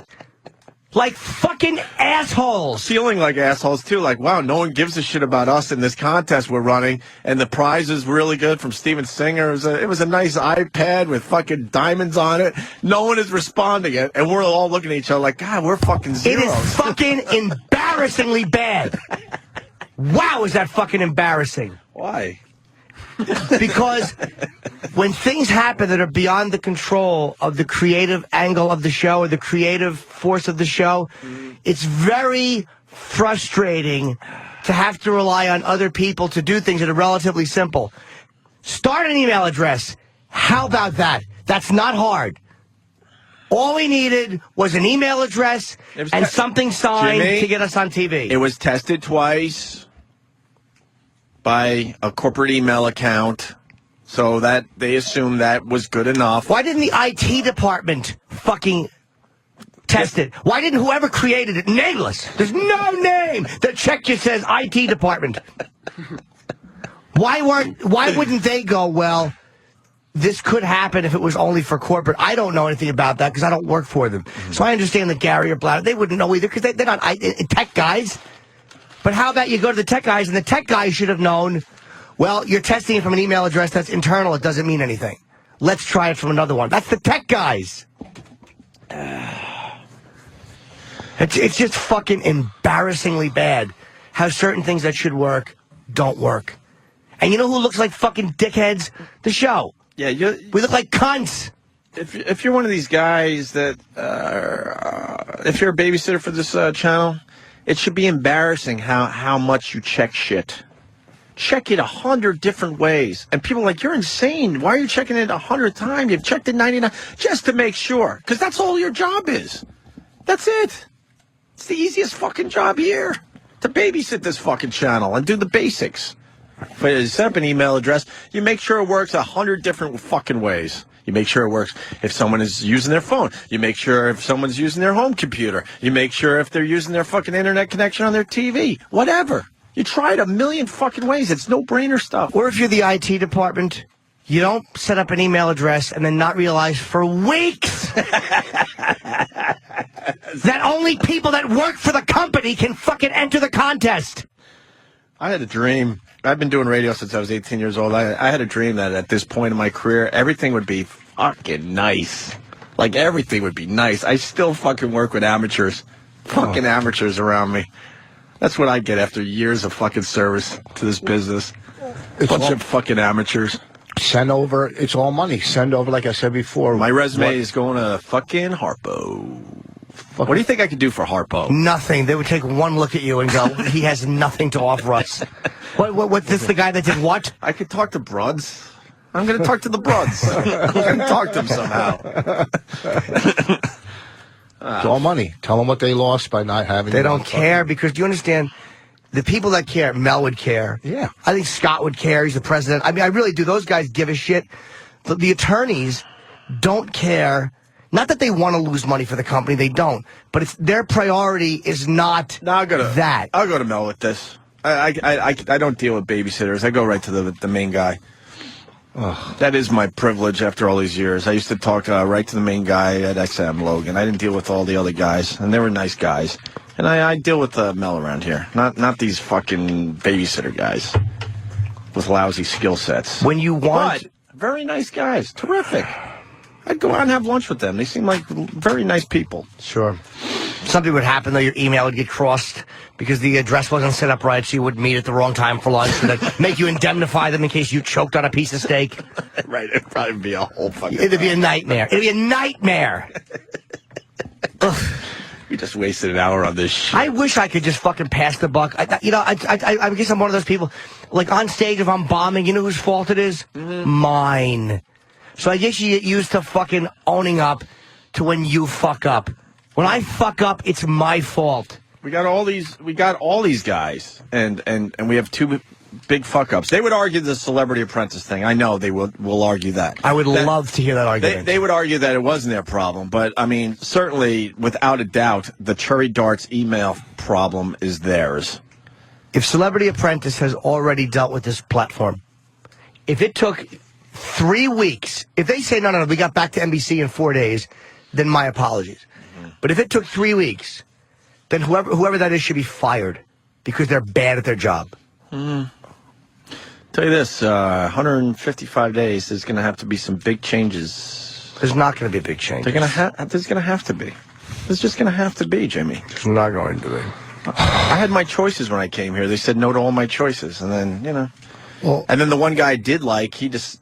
B: like fucking assholes.
A: Feeling like assholes, too. Like, wow, no one gives a shit about us in this contest we're running. And the prize is really good from Steven Singer. It was a nice iPad with fucking diamonds on it. No one is responding it. And we're all looking at each other like, God, we're fucking zeros.
B: It is fucking embarrassingly bad. Wow, is that fucking embarrassing.
A: Why?
B: Because when things happen that are beyond the control of the creative angle of the show or the creative force of the show, it's very frustrating to have to rely on other people to do things that are relatively simple. Start an email address. How about that? That's not hard. All we needed was an email address and something signed to get us on TV.
A: It was tested twice by a corporate email account, so that they assumed that was good enough.
B: Why didn't the IT department fucking test it? Why didn't whoever created it, nameless, there's no name, that check just says IT department. Why wouldn't they go, well, this could happen if it was only for corporate? I don't know anything about that because I don't work for them. So I understand that Gary or Bladder, they wouldn't know either because they're not tech guys. But how about you go to the tech guys, and the tech guys should have known, well, you're testing it from an email address that's internal. It doesn't mean anything. Let's try it from another one. That's the tech guys. It's just fucking embarrassingly bad how certain things that should work don't work. And you know who looks like fucking dickheads? The show.
A: Yeah,
B: we look like cunts.
A: If you're one of these guys that, if you're a babysitter for this channel, it should be embarrassing how much you check shit. Check it 100 different ways. And people are like, you're insane. Why are you checking it 100 times? You've checked it 99 just to make sure. Because that's all your job is. That's it. It's the easiest fucking job here. To babysit this fucking channel and do the basics. But you set up an email address, you make sure it works 100 different fucking ways. You make sure it works if someone is using their phone. You make sure if someone's using their home computer. You make sure if they're using their fucking internet connection on their TV. Whatever. You try it a million fucking ways. It's no-brainer stuff.
B: Or if you're the IT department, you don't set up an email address and then not realize for weeks that only people that work for the company can fucking enter the contest.
A: I had a dream. I've been doing radio since I was 18 years old. I had a dream that at this point in my career, everything would be fucking nice. Like, everything would be nice. I still fucking work with amateurs. Fucking amateurs around me. That's what I get after years of fucking service to this business. Bunch of fucking amateurs.
D: Send over. It's all money. Send over, like I said before.
A: My resume is going to fucking Harpo. What do you think I could do for Harpo?
B: Nothing. They would take one look at you and go, he has nothing to offer us. What this the guy that did what?
A: I could talk to Bruds. I'm going to talk to the Bruds. I'm going to talk to them somehow.
D: It's all money. Tell them what they lost by not having.
B: They don't care because, do you understand? The people that care, Mel would care.
D: Yeah.
B: I think Scott would care. He's the president. I mean, I really do. Those guys give a shit. The attorneys don't care. Not that they want to lose money for the company. They don't. But it's their priority is not that.
A: I'll go to Mel with this. I don't deal with babysitters. I go right to the main guy. That is my privilege after all these years. I used to talk right to the main guy at XM, Logan. I didn't deal with all the other guys, and they were nice guys. And I deal with Mel around here, not these fucking babysitter guys with lousy skill sets.
B: When you want...
A: But very nice guys. Terrific. I'd go out and have lunch with them. They seem like very nice people.
B: Sure. Something would happen, though. Your email would get crossed because the address wasn't set up right, so you would meet at the wrong time for lunch, and then make you indemnify them in case you choked on a piece of steak.
A: Right. It'd probably be a whole fucking...
B: It'd be a nightmare. It'd be a nightmare.
A: We just wasted an hour on this shit.
B: I wish I could just fucking pass the buck. I guess I'm one of those people, like on stage, if I'm bombing, you know whose fault it is? Mine. So I guess you get used to fucking owning up to when you fuck up. When I fuck up, it's my fault.
A: We got all these guys, and we have two big fuck ups. They would argue the Celebrity Apprentice thing. I know they will argue that.
B: I would love to hear that argument.
A: They would argue that it wasn't their problem, but I mean, certainly, without a doubt, the Cherry Darts email problem is theirs.
B: If Celebrity Apprentice has already dealt with this platform, if it took 3 weeks, if they say, no, we got back to NBC in 4 days, then my apologies. But if it took 3 weeks, then whoever that is should be fired because they're bad at their job.
A: Tell you this, 155 days, there's going to have to be some big changes.
B: There's not going to be a big change.
A: There's going to have to be. There's just going to have to be, Jimmy.
B: It's not going to be.
A: I had my choices when I came here. They said no to all my choices. And then, you know.
D: Well,
A: and then the one guy I did like, he just,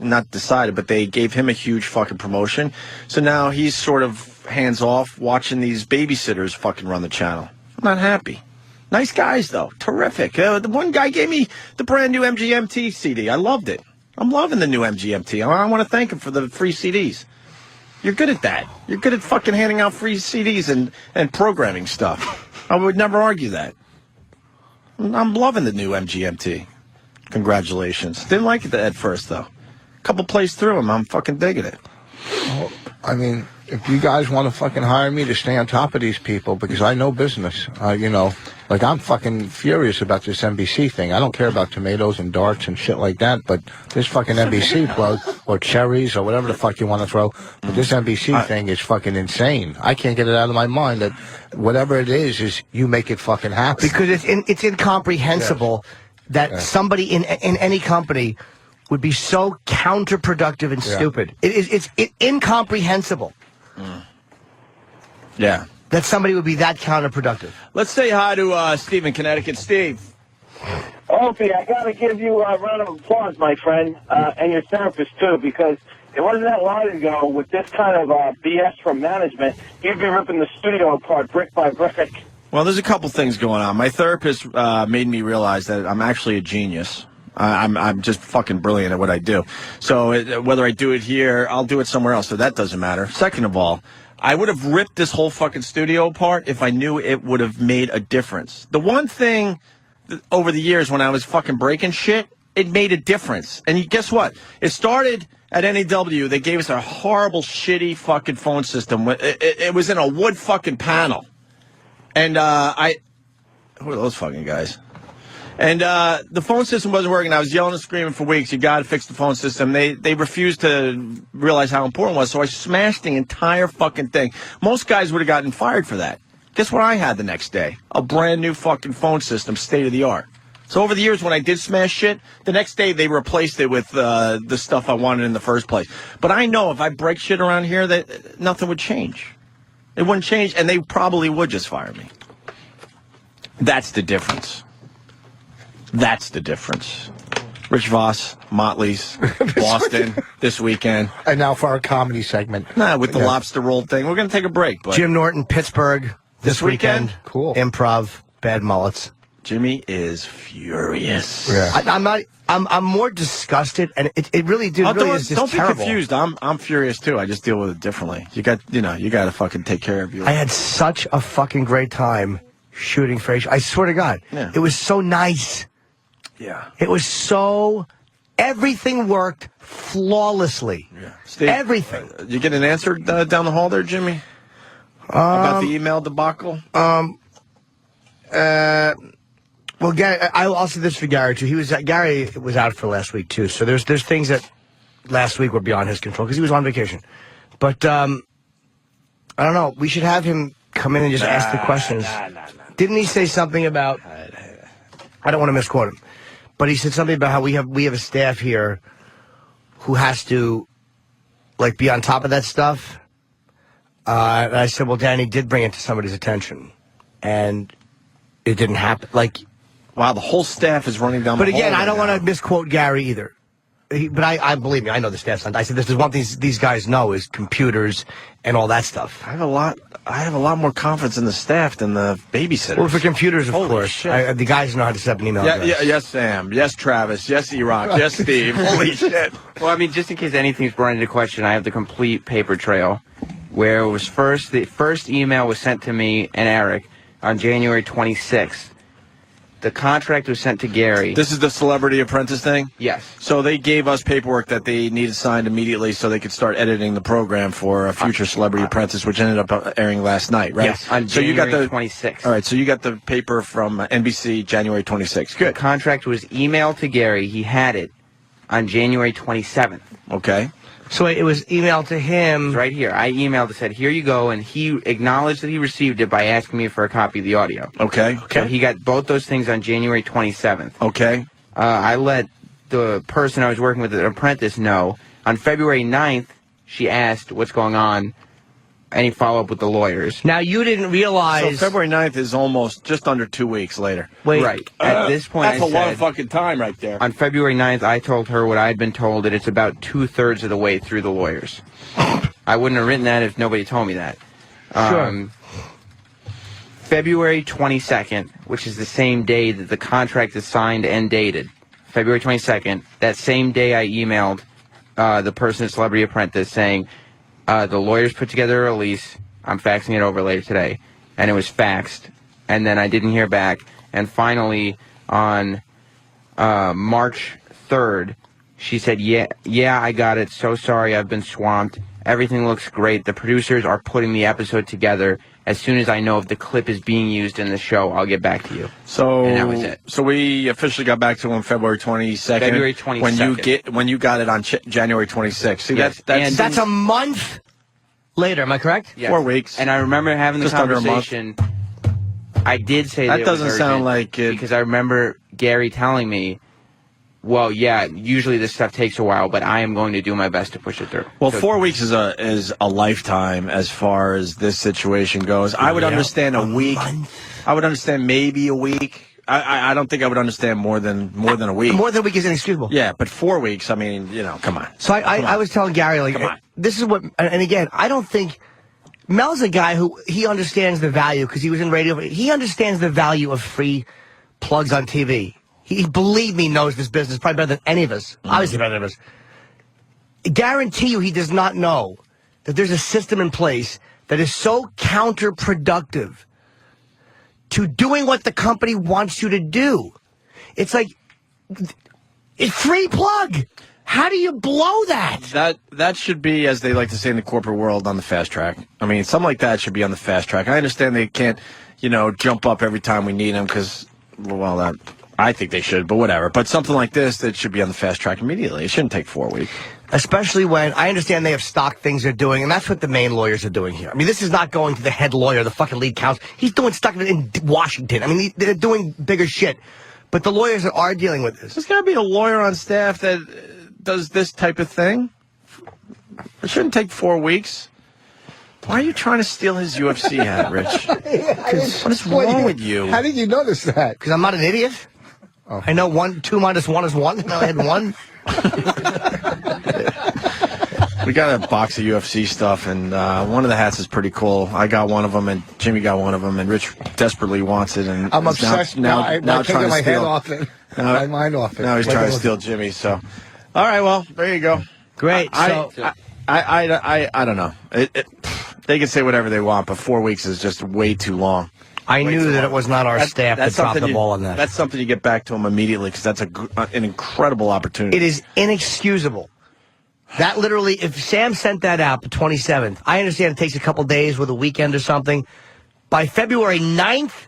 A: not decided, but they gave him a huge fucking promotion. So now he's sort of hands off watching these babysitters fucking run the channel. I'm not happy. Nice guys, though. Terrific. The one guy gave me the brand new MGMT CD. I loved it. I'm loving the new MGMT. I want to thank him for the free CDs. You're good at that. You're good at fucking handing out free CDs and programming stuff. I would never argue that. I'm loving the new MGMT. Congratulations. Didn't like it at first, though. Couple plays through them. I'm fucking digging it.
D: Well, I mean, if you guys want to fucking hire me to stay on top of these people, because I know business, you know, like I'm fucking furious about this NBC thing. I don't care about tomatoes and darts and shit like that, but this fucking NBC plug, or cherries, or whatever the fuck you want to throw, but this NBC thing is fucking insane. I can't get it out of my mind that whatever it is you make it fucking happen.
B: Because it's incomprehensible that somebody in any company would be so counterproductive and stupid. It's incomprehensible.
A: Yeah.
B: That somebody would be that counterproductive.
A: Let's say hi to Steve in Connecticut. Steve.
H: Opie, I got to give you a round of applause, my friend, and your therapist, too, because it wasn't that long ago with this kind of BS from management, you'd be ripping the studio apart brick by brick.
A: Well, there's a couple things going on. My therapist made me realize that I'm actually a genius. I'm just fucking brilliant at what I do. So whether I do it here, I'll do it somewhere else. So that doesn't matter. Second of all, I would have ripped this whole fucking studio apart if I knew it would have made a difference. The one thing over the years when I was fucking breaking shit, it made a difference. And guess what? It started at NEW. They gave us a horrible, shitty fucking phone system. It was in a wood fucking panel. And who are those fucking guys? And the phone system wasn't working. I was yelling and screaming for weeks. You got to fix the phone system. They refused to realize how important it was. So I smashed the entire fucking thing. Most guys would have gotten fired for that. Guess what I had the next day? A brand new fucking phone system, state of the art. So over the years when I did smash shit, the next day they replaced it with the stuff I wanted in the first place. But I know if I break shit around here, that nothing would change. It wouldn't change, and they probably would just fire me. That's the difference. That's the difference. Rich Voss, Motley's, Boston, this weekend.
D: And now for our comedy segment.
A: With the lobster roll thing. We're going to take a break. But
B: Jim Norton, Pittsburgh, this weekend.
D: Cool.
B: Improv, bad mullets.
A: Jimmy is furious.
B: Yeah. I'm more disgusted, and it really, dude, really is just
A: don't
B: terrible.
A: Be confused. I'm furious too. I just deal with it differently. You got to fucking take care of you.
B: I had such a fucking great time shooting Frasier. I swear to God, it was so nice.
A: Yeah,
B: it was so. Everything worked flawlessly.
A: Yeah, Steve,
B: everything.
A: You get an answer down the hall there, Jimmy? About the email debacle?
B: Well, Gary, I'll also this for Gary too. Gary was out for last week too. So there's things that last week were beyond his control because he was on vacation. But I don't know. We should have him come in and just ask the questions. Didn't he say something about? I don't want to misquote him, but he said something about how we have a staff here who has to like be on top of that stuff. And I said, well, Danny did bring it to somebody's attention, and it didn't happen. Like,
A: wow, the whole staff is running down.
B: But
A: the
B: again,
A: hall
B: I don't
A: right
B: want to misquote Gary either. But I believe me, I know the staff's not. I said this is one thing these guys know is computers and all that stuff.
A: I have a lot more confidence in the staff than the babysitters.
B: Well, for computers, of
A: Holy
B: course.
A: shit.
B: The guys know how to set up an email address.
A: Yes, Sam. Yes, Travis. Yes, E-Rock. Yes, Steve. Holy shit.
E: Well, I mean, just in case anything's brought into question, I have the complete paper trail where it was the first email was sent to me and Eric on January 26th. The contract was sent to Gary.
A: This is the Celebrity Apprentice thing?
E: Yes.
A: So they gave us paperwork that they needed signed immediately so they could start editing the program for a future Celebrity Apprentice, which ended up airing last night, right?
E: Yes, on
A: so you got the
E: 26th.
A: All right, so you got the paper from NBC January 26th. Good.
E: The contract was emailed to Gary. He had it on January 27th.
A: Okay.
B: So it was emailed to him.
E: It's right here. I emailed and said, here you go, and he acknowledged that he received it by asking me for a copy of the audio.
A: Okay.
E: So he got both those things on January 27th.
A: Okay.
E: I let the person I was working with, the apprentice, know. On February 9th, she asked what's going on, any follow-up with the lawyers.
B: Now, you didn't realize...
A: So February 9th is almost just under 2 weeks later.
B: Wait.
E: Right. At this point,
A: That's
E: I
A: a long
E: said,
A: fucking time right there.
E: on February 9th, I told her what I had been told, that it's about 2/3 of the way through the lawyers. I wouldn't have written that if nobody told me that.
B: Sure.
E: February 22nd, which is the same day that the contract is signed and dated, February 22nd, that same day I emailed the person at Celebrity Apprentice saying, the lawyers put together a release. I'm faxing it over later today. And it was faxed. And then I didn't hear back. And finally, on March 3rd, she said, yeah, I got it. So sorry, I've been swamped. Everything looks great. The producers are putting the episode together. As soon as I know if the clip is being used in the show, I'll get back to you.
A: So,
E: and that was it.
A: So we officially got back to him February 22nd.
E: February 22nd.
A: When you got it on January 26th. See,
E: Yes.
B: That's a month later, am I correct?
E: Yes.
A: 4 weeks.
E: And I remember having the
A: Just under a month.
E: conversation. I did say
A: That
E: it was
A: doesn't sound
E: urgent
A: like it.
E: because I remember Gary telling me, well, yeah, usually this stuff takes a while, but I am going to do my best to push it through.
A: Well,
E: So-
A: 4 weeks is a lifetime as far as this situation goes. I would understand a week. I would understand maybe a week. I don't think I would understand more than a week.
B: More than a week is inexcusable.
A: Yeah, but 4 weeks, I mean, come on.
B: So I was telling Gary, like,
A: Come on.
B: this is what, and again, I don't think, Mel's a guy who, he understands the value, because he was in radio, he understands the value of free plugs on TV. He, believe me, knows this business probably better than any of us. Obviously better than any of us. Guarantee you he does not know that there's a system in place that is so counterproductive to doing what the company wants you to do. It's like, it's free plug. How do you blow that?
A: That should be, as they like to say in the corporate world, on the fast track. I mean, something like that should be on the fast track. I understand they can't, jump up every time we need them because, well, that I think they should, but whatever. But something like this, that should be on the fast track immediately. It shouldn't take 4 weeks.
B: Especially when I understand they have stock things they're doing, and that's what the main lawyers are doing here. I mean, this is not going to the head lawyer, the fucking lead counsel. He's doing stuff in Washington. I mean, they're doing bigger shit. But the lawyers are dealing with this.
A: There's got to be a lawyer on staff that does this type of thing. It shouldn't take 4 weeks. Why are you trying to steal his UFC hat, Rich? What is wrong with you?
D: How did you notice that?
B: Because I'm not an idiot. Oh. I know 2 minus 1 is 1. No, I had 1.
A: We got a box of UFC stuff, and one of the hats is pretty cool. I got one of them, and Jimmy got one of them, and Rich desperately wants it. And
D: I'm obsessed now.
A: Now
D: taking my head off it.
A: My
D: mind off it.
A: Now he's trying to steal Jimmy. So, all right, well, there you go.
B: Great.
A: I don't know. They can say whatever they want, but 4 weeks is just way too long.
B: I knew that it was not our staff that dropped the ball on that.
A: That's something you get back to them immediately because that's an incredible opportunity.
B: It is inexcusable. That literally, if Sam sent that out the 27th, I understand it takes a couple days with a weekend or something. By February 9th,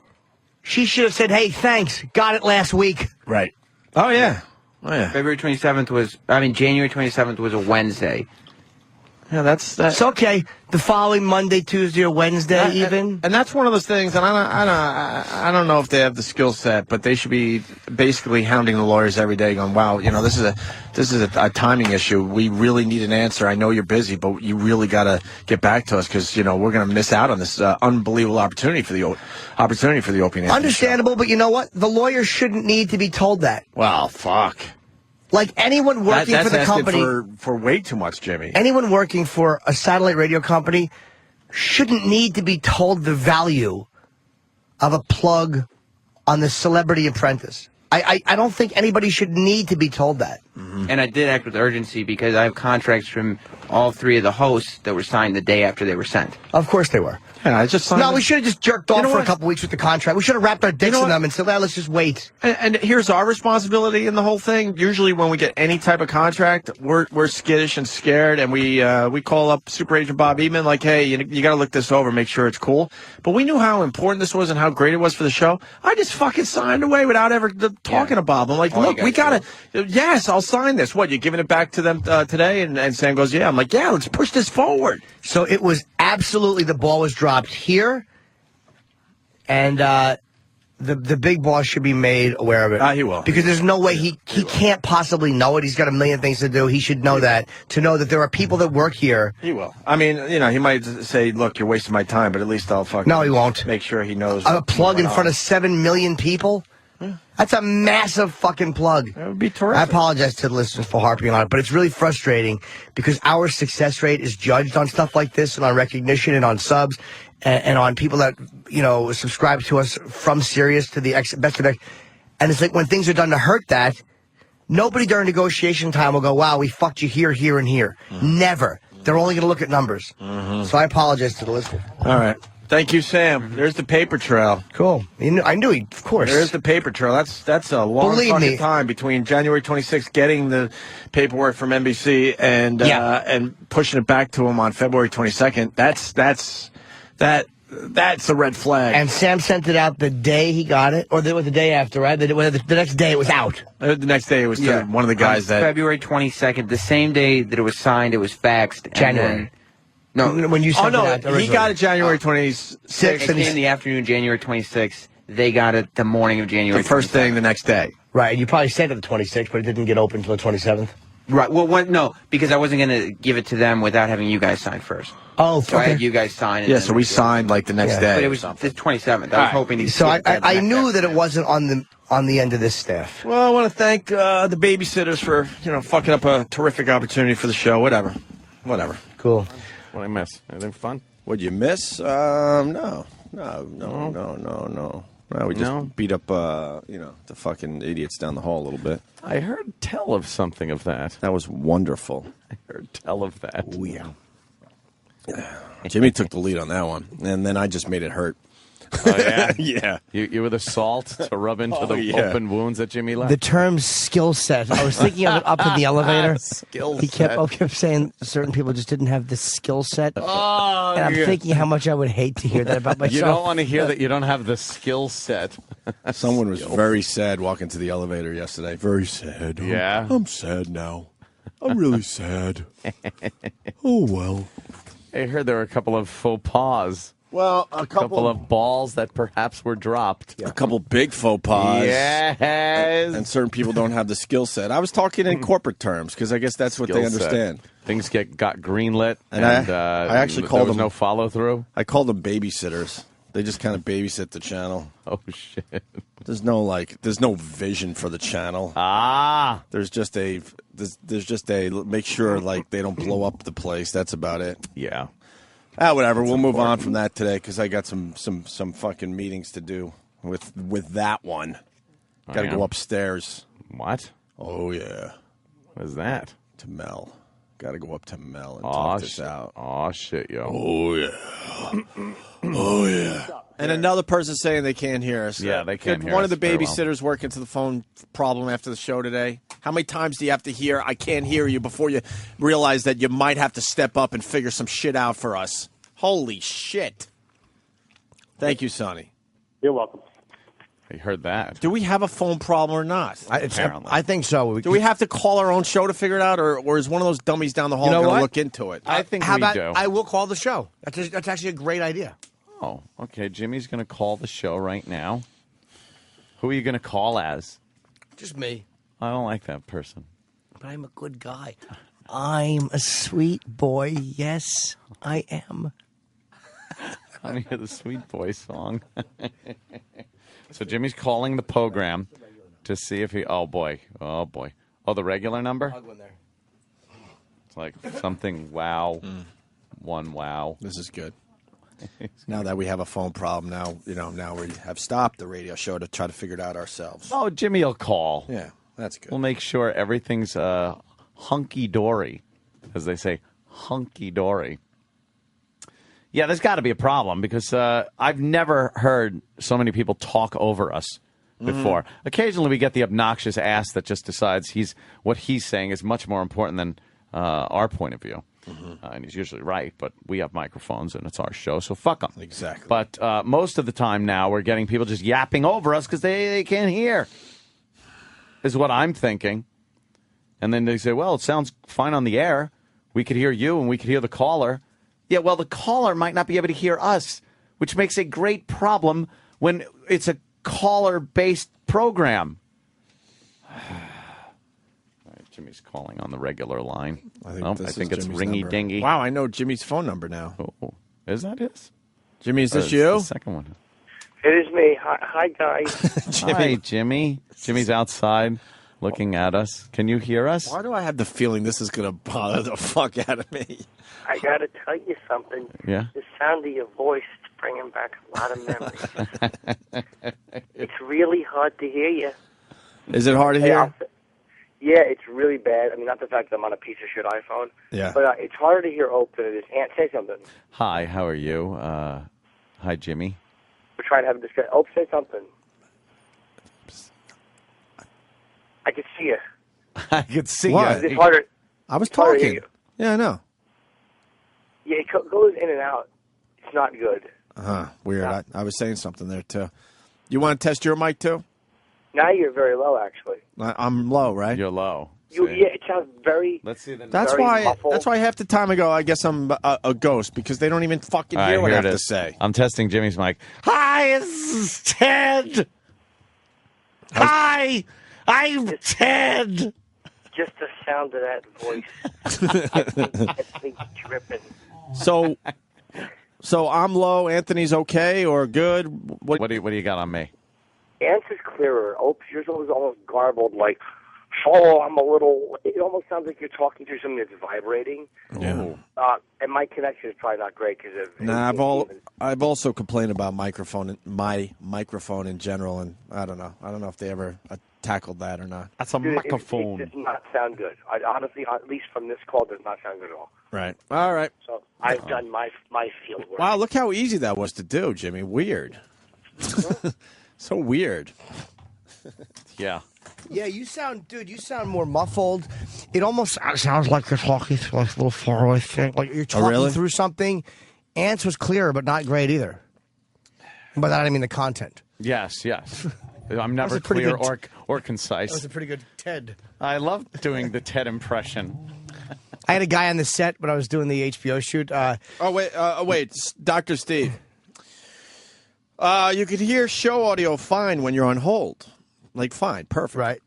B: She should have said, "Hey, thanks. Got it last week."
A: Right. Oh, yeah. Oh, yeah.
E: January 27th was a Wednesday.
A: Yeah, that's that.
B: It's okay. The following Monday, Tuesday, or Wednesday, even.
A: And that's one of those things. And I don't know if they have the skill set, but they should be basically hounding the lawyers every day, going, "Wow, this is a timing issue. We really need an answer. I know you're busy, but you really got to get back to us because we're going to miss out on this unbelievable opportunity for the Opie and Anthony
B: Understandable,
A: show."
B: but you know what? The lawyers shouldn't need to be told that.
A: Well, fuck.
B: Like anyone working for the company,
A: for way too much, Jimmy.
B: anyone working for a satellite radio company shouldn't need to be told the value of a plug on the Celebrity Apprentice. I don't think anybody should need to be told that.
E: Mm-hmm. And I did act with urgency because I have contracts from all three of the hosts that were signed the day after they were sent.
B: Of course they were.
A: Yeah, I just signed
B: No, we should have just jerked off for a
A: what?
B: couple weeks with the contract. We should have wrapped our dicks in them and said, well, let's just wait.
A: And here's our responsibility in the whole thing. Usually when we get any type of contract, we're skittish and scared, and we call up Super Agent Bob Eatman like, hey, you got to look this over, make sure it's cool. But we knew how important this was and how great it was for the show. I just fucking signed away without ever talking to Bob. I'm like, look, we got to, yes, I'll sign this. What, you're giving it back to them today? And Sam goes, yeah. I'm like, yeah, let's push this forward.
B: So it was absolutely, the ball was dropped here. And the big boss should be made aware of it.
A: He will.
B: Because there's no way he can't possibly know it. He's got a million things to do. He should know that, to know that there are people that work here.
A: He will. I mean, he might say, look, you're wasting my time, but at least I'll fucking...
B: No, he won't.
A: Make sure he knows.
B: A plug in front of 7 million people? That's a massive fucking plug.
A: That would be terrific.
B: I apologize to the listeners for harping on it, but it's really frustrating because our success rate is judged on stuff like this and on recognition and on subs and on people that, subscribe to us from Sirius to the best of it. And it's like when things are done to hurt that, nobody during negotiation time will go, wow, we fucked you here, here, and here. Never. They're only going to look at numbers. So I apologize to the listeners.
A: All right. Thank you, Sam. There's the paper trail.
B: Cool. I knew he, of course.
A: There's the paper trail. That's a long fucking time between January 26th getting the paperwork from NBC and pushing it back to him on February 22nd. That's a red flag.
B: And Sam sent it out the day he got it, or the day after, right? The next day it was out.
A: The next day it was to one of the guys
E: on February 22nd, the same day that it was signed, it was faxed.
B: January. No, when you sent it out originally.
A: He got it January 26th.
E: It came in the afternoon, January 26th. They got it the morning of January 22nd.
A: The first thing the next day.
B: Right, and you probably sent it the 26th, but it didn't get open until the 27th.
E: Right, well, no, because I wasn't going to give it to them without having you guys sign first.
B: Oh,
E: so I had you guys sign it.
A: Yeah, so we signed like the next day.
E: But it was the 27th. I was hoping to.
B: So I knew that it wasn't on the end of this staff.
A: Well, I want to thank the babysitters for fucking up a terrific opportunity for the show. Whatever.
B: Cool.
I: What did I miss? Anything fun?
J: What'd you miss? No. No, we just beat up, the fucking idiots down the hall a little bit.
I: I heard tell of something of that.
J: That was wonderful.
I: I heard tell of that.
J: Oh, yeah. Jimmy took the lead on that one, and then I just made it hurt.
I: Oh, yeah?
J: Yeah.
I: You were the salt to rub into the open wounds that Jimmy left?
B: The term skill set. I was thinking of it up in the elevator. He kept saying certain people just didn't have the skill set.
I: Oh,
B: and I'm thinking how much I would hate to hear that about myself.
I: You don't want to hear that you don't have the skill set.
J: Someone was very sad walking to the elevator yesterday. Very sad.
I: Yeah?
J: I'm sad now. I'm really sad. Oh, well.
I: I heard there were a couple of faux pas.
J: Well, a
I: couple of balls that perhaps were dropped.
J: A couple big faux pas.
I: Yes.
J: And certain people don't have the skill set. I was talking in corporate terms because I guess that's what they understand.
I: Things got greenlit,
J: and I actually called them
I: no follow through.
J: I called them babysitters. They just kind of babysit the channel.
I: Oh shit!
J: There's no vision for the channel. There's just a make sure like they don't blow up the place. That's about it.
I: Yeah.
J: Whatever. We'll move on from that today because I got some fucking meetings to do with that one. Got to go upstairs.
I: What?
J: Oh yeah.
I: What is that?
J: To Mel. Got to go up to Mel and talk this out.
I: Oh shit, yo.
J: Oh yeah. Oh yeah. And another person saying they can't hear us.
I: Yeah, they can't hear us.
J: One of the
I: very well.
J: babysitters work into the phone problem after the show today? How many times do you have to hear, I can't hear you, before you realize that you might have to step up and figure some shit out for us? Holy shit. Thank you, Sonny.
F: You're welcome.
I: I heard that.
A: Do we have a phone problem or not?
I: Apparently.
B: I think so.
A: Do we have to call our own show to figure it out, or is one of those dummies down the hall
B: You know
A: going to
B: what?
A: look into it?
I: I think
B: How
I: we
B: about
I: do.
B: I will call the show. That's actually a great idea.
I: Oh, okay. Jimmy's going to call the show right now. Who are you going to call as?
B: Just me.
I: I don't like that person.
B: But I'm a good guy. I'm a sweet boy. Yes, I am.
I: I want to hear the Sweet Boy song. So Jimmy's calling the program to see if he. Oh boy. Oh the regular number. It's like something. Wow. One wow.
A: This is good. Now that we have a phone problem, now we have stopped the radio show to try to figure it out ourselves.
I: Oh, Jimmy will call.
A: Yeah, that's good.
I: We'll make sure everything's hunky dory, as they say, hunky dory. Yeah, there's got to be a problem because I've never heard so many people talk over us before. Occasionally, we get the obnoxious ass that just decides what he's saying is much more important than our point of view. And he's usually right, but we have microphones and it's our show, so fuck them.
A: Exactly.
I: But most of the time now, we're getting people just yapping over us because they can't hear, is what I'm thinking. And then they say, well, it sounds fine on the air. We could hear you and we could hear the caller. Yeah, well, the caller might not be able to hear us, which makes a great problem when it's a caller-based program. All right, Jimmy's calling on the regular line. I think it's ringy-dingy.
A: Wow, I know Jimmy's phone number now.
I: Oh, is that his?
A: Jimmy, is this you?
I: The second one.
H: It is me. Hi guys.
I: Hi, Jimmy. Jimmy's outside looking at us. Can you hear us?
A: Why do I have the feeling this is going to bother the fuck out of me?
H: I got to tell you something.
I: Yeah?
H: The sound of your voice is bringing back a lot of memories. It's really hard to hear you.
A: Is it hard to hear?
H: Yeah, it's really bad. I mean, not the fact that I'm on a piece of shit iPhone.
A: Yeah.
H: But it's harder to hear Ope than it is. Aunt, say something.
I: Hi, how are you? Hi, Jimmy.
H: We're trying to have a discussion. Ope, say something. I can see you.
I: I could see
A: What?
I: you.
H: It's harder.
A: I was
H: harder to hear
A: talking.
H: you.
A: Yeah, I know.
H: Yeah, it goes in and out. It's not good.
A: Weird. I was saying something there, too. You want to test your mic, too?
H: Now you're very low, actually.
A: I'm low, right?
I: You're low.
H: Yeah, it sounds very.
I: Let's see the.
A: That's
H: very
A: why.
H: muffled.
A: That's why half the time I go, I guess I'm a ghost because they don't even fucking
I: All
A: hear
I: right,
A: what I
I: here
A: have
I: it
A: to
I: is.
A: say.
I: I'm testing Jimmy's mic. Hi, it's Ted. Hi, I'm Ted.
H: Just the sound of that voice. I think that's me dripping.
A: So I'm low. Anthony's okay or good.
I: What do you got on me?
H: Ants is clearer. Yours was almost garbled, like, oh, I'm a little. It almost sounds like you're talking to something that's vibrating.
A: Yeah.
H: And my connection is probably not great because of.
A: Nah, I've also complained about my microphone in general, and I don't know if they ever tackled that or not.
I: That's a microphone.
H: It does not sound good. Honestly, at least from this call, does not sound good at all.
A: Right. All right.
H: So I've done my field work.
A: Wow, look how easy that was to do, Jimmy. Weird. So weird.
I: Yeah.
B: Yeah, you sound more muffled. It almost sounds like you're talking through like a little faraway thing, like you're talking through something. Ants was clearer, but not great either. By that I mean the content.
I: Yes. I'm never clear or concise.
B: That was a pretty good Ted.
I: I love doing the Ted impression.
B: I had a guy on the set when I was doing the HBO shoot.
A: Wait, Dr. Steve. You could hear show audio fine when you're on hold. Like, fine, perfect.
B: Right.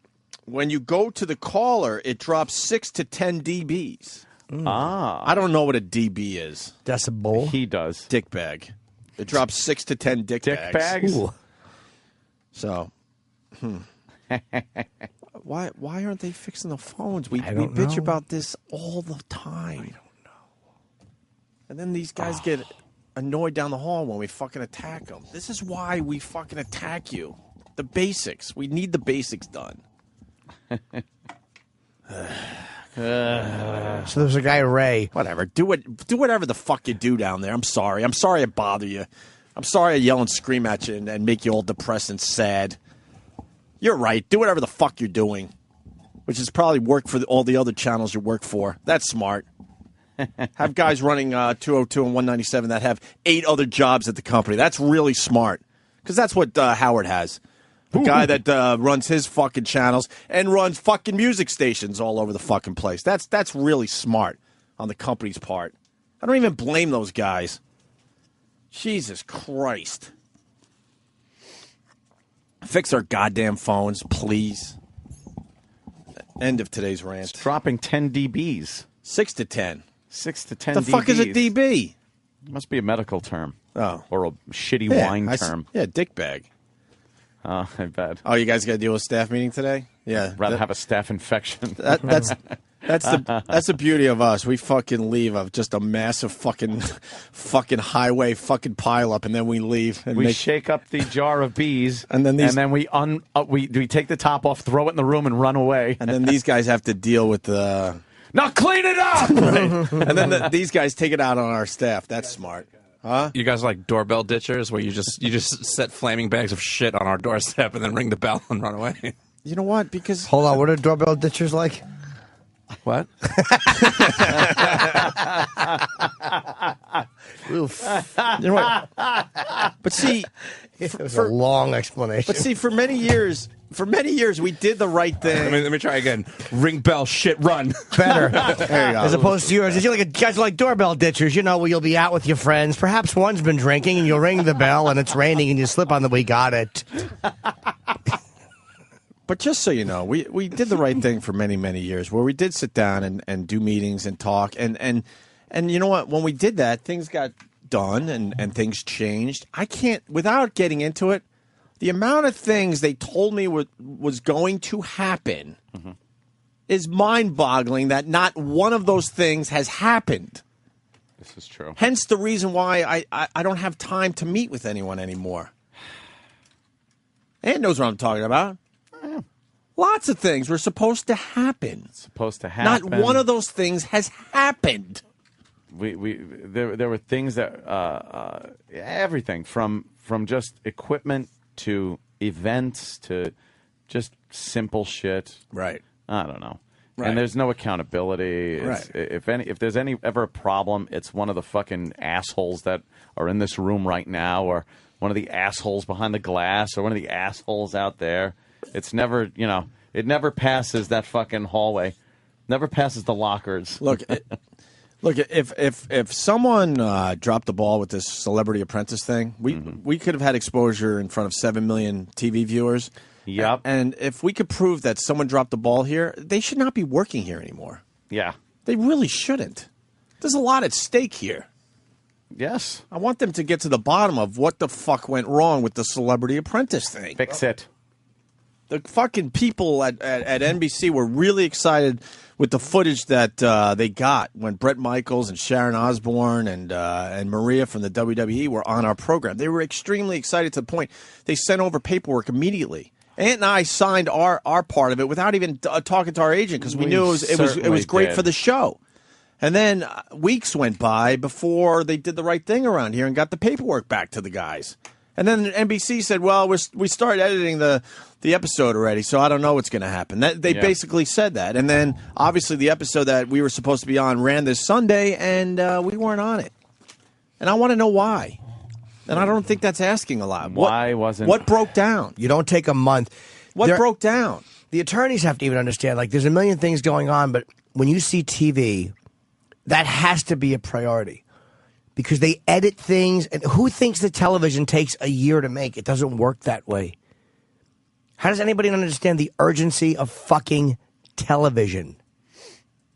A: When you go to the caller, it drops 6 to 10 dBs.
I: Ah.
A: I don't know what a dB is.
B: Decibel.
I: He does.
A: Dick bag. It drops 6 to 10 dick bags.
I: Bags?
B: Ooh.
A: So, why aren't they fixing the phones? We
B: don't
A: bitch
B: know.
A: about this all the time. I don't know. And then these guys get annoyed down the hall when we fucking attack them. This is why we fucking attack you. The basics. We need the basics done.
B: So there's a guy, Ray.
A: Whatever. Do whatever the fuck you do down there. I'm sorry. I'm sorry I bother you. I'm sorry I yell and scream at you and make you all depressed and sad. You're right. Do whatever the fuck you're doing, which is probably work for all the other channels you work for. That's smart. Have guys running 202 and 197 that have 8 other jobs at the company. That's really smart because that's what Howard has.
J: The guy that runs his fucking channels and runs fucking music stations all over the fucking place. That's really smart on the company's part. I don't even blame those guys. Jesus Christ. Fix our goddamn phones, please. End of today's rant.
I: It's dropping 10 dBs.
J: 6 to 10.
I: 6 to 10
J: The
I: dBs.
J: fuck is a dB?
I: It must be a medical term.
J: Oh.
I: Or a shitty wine term.
J: Yeah, dick bag.
I: Oh, I bet.
J: Oh, you guys got to deal with staff meeting today? Yeah.
I: Rather have a staph infection.
J: That's the beauty of us. We fucking leave of just a massive fucking highway fucking pile up, and then we leave. And
I: we shake up the jar of bees,
J: and then
I: we take the top off, throw it in the room, and run away.
J: And then these guys have to deal with the.
I: Now clean it up.
J: Right. And then these guys take it out on our staff. That's smart. Huh?
K: You guys are like doorbell ditchers, where you just set flaming bags of shit on our doorstep and then ring the bell and run away.
J: You know what? Because
B: hold on, what are doorbell ditchers like?
K: What?
B: Oof.
J: You know what? But see,
B: it was a long explanation.
J: But see, for many years, we did the right thing.
K: Let me try again. Ring bell, shit, run.
B: Better.
J: There you go.
B: As opposed to yours. You're like guys are like doorbell ditchers, you know, where you'll be out with your friends. Perhaps one's been drinking and you'll ring the bell and it's raining and you slip on the we got it.
J: But just so you know, we did the right thing for many, many years, where we did sit down and do meetings and talk. And you know what? When we did that, things got done and things changed. I can't, without getting into it, the amount of things they told me was going to happen is mind-boggling, that not one of those things has happened.
I: This is true.
J: Hence the reason why I don't have time to meet with anyone anymore. Ann knows what I'm talking about. Lots of things were supposed to happen. Not one of those things has happened.
I: There were things that everything from just equipment to events to just simple shit.
J: Right.
I: I don't know.
J: Right.
I: And there's no accountability. It's,
J: right.
I: If there's ever a problem, it's one of the fucking assholes that are in this room right now, or one of the assholes behind the glass, or one of the assholes out there. It's never, it never passes that fucking hallway. Never passes the lockers.
J: Look, if someone dropped the ball with this Celebrity Apprentice thing, we could have had exposure in front of 7 million TV viewers.
I: Yep.
J: And if we could prove that someone dropped the ball here, they should not be working here anymore.
I: Yeah.
J: They really shouldn't. There's a lot at stake here.
I: Yes.
J: I want them to get to the bottom of what the fuck went wrong with the Celebrity Apprentice thing.
I: Fix it.
J: The fucking people at NBC were really excited with the footage that they got when Bret Michaels and Sharon Osbourne and Maria from the WWE were on our program. They were extremely excited to the point they sent over paperwork immediately. Ant and I signed our part of it without even talking to our agent, because we knew it was great for the show. And then weeks went by before they did the right thing around here and got the paperwork back to the guys. And then NBC said, well, we started editing the episode already, so I don't know what's going to happen. They basically said that. And then, obviously, the episode that we were supposed to be on ran this Sunday, and we weren't on it. And I want to know why. And I don't think that's asking a lot. What broke down?
B: You don't take a month.
J: What broke down?
B: The attorneys have to even understand, like, there's a million things going on, but when you see TV, that has to be a priority. Because they edit things, and who thinks that television takes a year to make? It doesn't work that way. How does anybody understand the urgency of fucking television?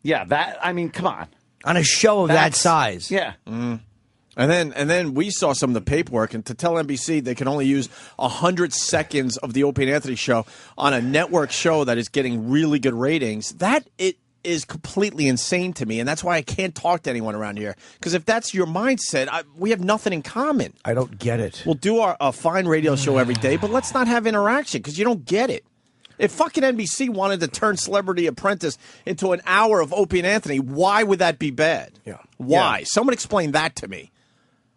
I: Yeah, come on.
B: On a show of that size.
I: Yeah.
J: And then we saw some of the paperwork, and to tell NBC they can only use 100 seconds of the Opie and Anthony show on a network show that is getting really good ratings, it is completely insane to me, and that's why I can't talk to anyone around here. Because if that's your mindset, we have nothing in common.
B: I don't get it.
J: We'll do a fine radio show every day, but let's not have interaction, because you don't get it. If fucking NBC wanted to turn Celebrity Apprentice into an hour of Opie and Anthony, why would that be bad?
B: Yeah.
J: Why?
B: Yeah.
J: Someone explain that to me.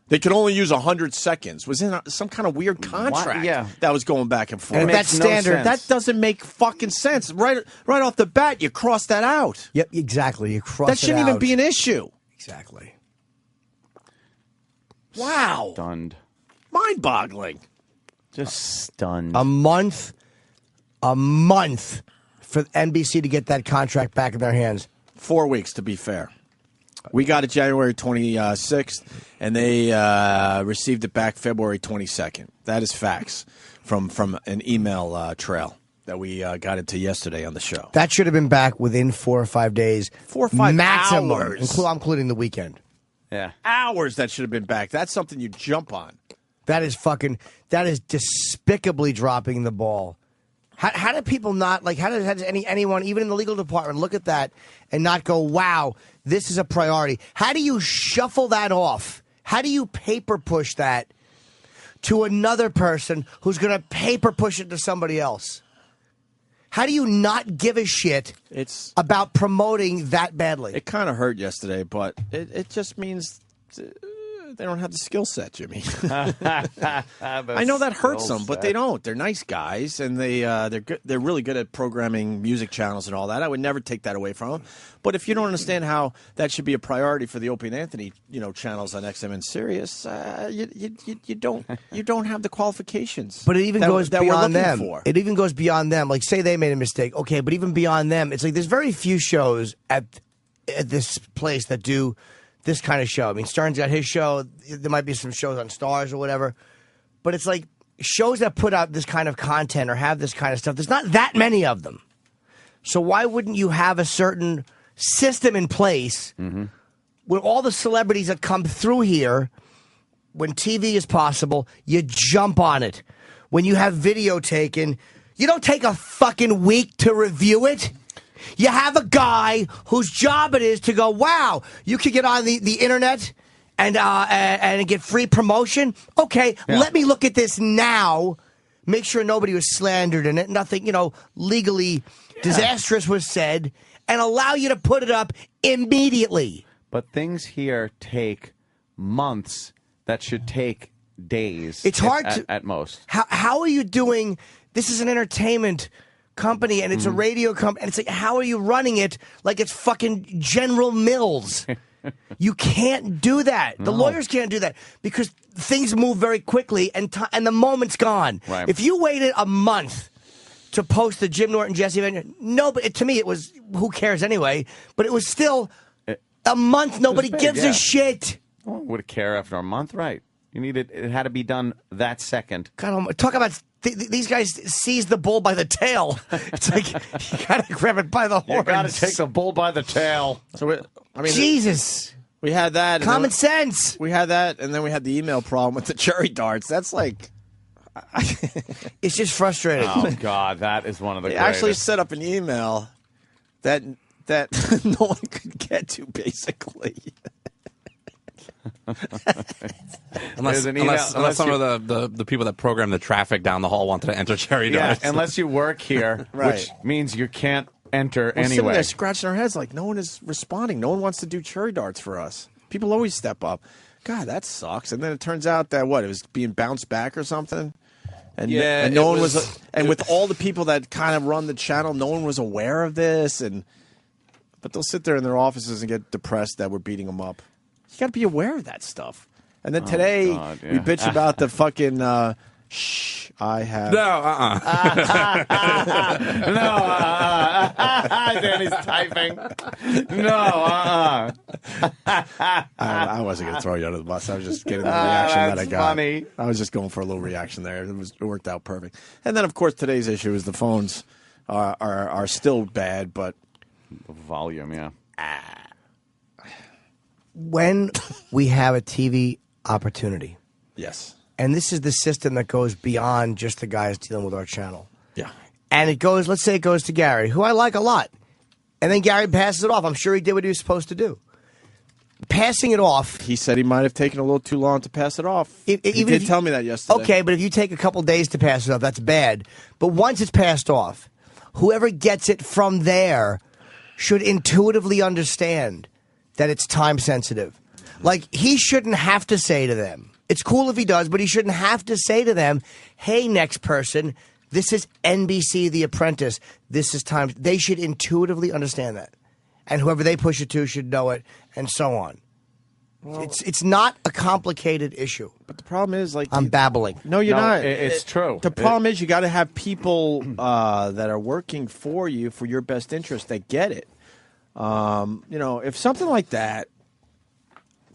J: They could only use 100 seconds. Was in some kind of weird contract that was going back and forth.
B: And that's standard.
J: That doesn't make fucking sense. Right off the bat, you cross that out.
B: Yep, exactly. You cross
J: that shouldn't even be an issue.
I: Just stunned.
B: A month for NBC to get that contract back in their hands.
J: 4 weeks, to be fair. We got it January 26th, and they received it back February 22nd. That is facts from an email trail that we got into yesterday on the show.
B: That should have been back within 4 or 5 days.
J: 4 or 5
B: maximum,
J: hours.
B: including the weekend.
I: Yeah.
J: Hours that should have been back. That's something you jump on.
B: That is despicably dropping the ball. How do people not, like, how does anyone, even in the legal department, look at that and not go, wow, this is a priority? How do you shuffle that off? How do you paper push that to another person who's going to paper push it to somebody else? How do you not give a shit about promoting that badly?
J: It kind of hurt yesterday, but it just means they don't have the skill set, Jimmy. I know that hurts them, but they don't. They're nice guys, and they're good. They're really good at programming music channels and all that. I would never take that away from them. But if you don't understand how that should be a priority for the Opie and Anthony, channels on XM and Sirius, you don't have the qualifications.
B: But it even goes beyond them.
J: For.
B: It even goes beyond them. Like, say they made a mistake, okay, but even beyond them, it's like there's very few shows at this place that do this kind of show. I mean, Stern's got his show. There might be some shows on Stars or whatever. But it's like shows that put out this kind of content or have this kind of stuff, there's not that many of them. So why wouldn't you have a certain system in place where all the celebrities that come through here, when TV is possible, you jump on it. When you have video taken, you don't take a fucking week to review it. You have a guy whose job it is to go, wow, you could get on the internet and get free promotion. Okay, let me look at this now. Make sure nobody was slandered in it. Nothing, legally disastrous was said. And allow you to put it up immediately.
I: But things here take months that should take days.
B: It's hard
I: at most.
B: How are you doing? This is an entertainment company and it's a radio company, and it's like, how are you running it like it's fucking General Mills? You can't do that. The lawyers can't do that because things move very quickly and the moment's gone.
I: Right.
B: If you waited a month to post the Jim Norton, Jesse Ventura, to me it was, who cares anyway, but it was still a month. Nobody gives a shit.
I: No one would care after a month, right? You need it. It had to be done that second.
B: God, talk about these guys seize the bull by the tail. It's like you gotta grab it by the horns.
I: You gotta take the bull by the tail.
J: So
B: Jesus,
J: we had that.
B: Common sense.
J: We had that, and then we had the email problem with the cherry darts. That's like,
B: it's just frustrating.
I: Oh God, that is one of the.
J: They
I: greatest.
J: actually set up an email that no one could get to, basically.
K: Unless some of the people that program the traffic down the hall wanted to enter cherry darts.
I: Unless you work here,
J: Right.
I: which means you can't enter
J: We're sitting
I: anyway.
J: there scratching our heads like no one is responding. No one wants to do cherry darts for us. People always step up. God, that sucks. And then it turns out that it was being bounced back or something. And
K: Yeah,
J: no
K: it
J: one
K: was-
J: and with all the people that kind of run the channel, no one was aware of this. But they'll sit there in their offices and get depressed that we're beating them up. You got to be aware of that stuff. And then today
I: God,
J: we bitch about the fucking I have
K: No,
I: Danny's typing. No,
J: I wasn't going to throw you under the bus. I was just getting the reaction that I
I: that's
J: got.
I: funny.
J: I was just going for a little reaction there. It worked out perfect. And then, of course, today's issue is the phones are still bad, but
I: volume, yeah.
B: When we have a TV opportunity,
J: yes.
B: and this is the system that goes beyond just the guys dealing with our channel.
J: Yeah.
B: And it goes, let's say it goes to Gary, who I like a lot. And then Gary passes it off. I'm sure he did what he was supposed to do. Passing it off.
J: He said he might have taken a little too long to pass it off. He
B: even
J: did
B: if
J: tell me that yesterday.
B: Okay, but if you take a couple days to pass it off, that's bad. But once it's passed off, whoever gets it from there should intuitively understand that it's time sensitive. Like, he shouldn't have to say to them, it's cool if he does, but he shouldn't have to say to them, hey, next person, this is NBC The Apprentice. This is time. They should intuitively understand that. And whoever they push it to should know it, and so on. It's not a complicated issue.
J: But the problem is, like,
B: I'm babbling.
J: No, you're not.
I: It's true.
J: The problem is you got to have people that are working for you for your best interest that get it. If something like that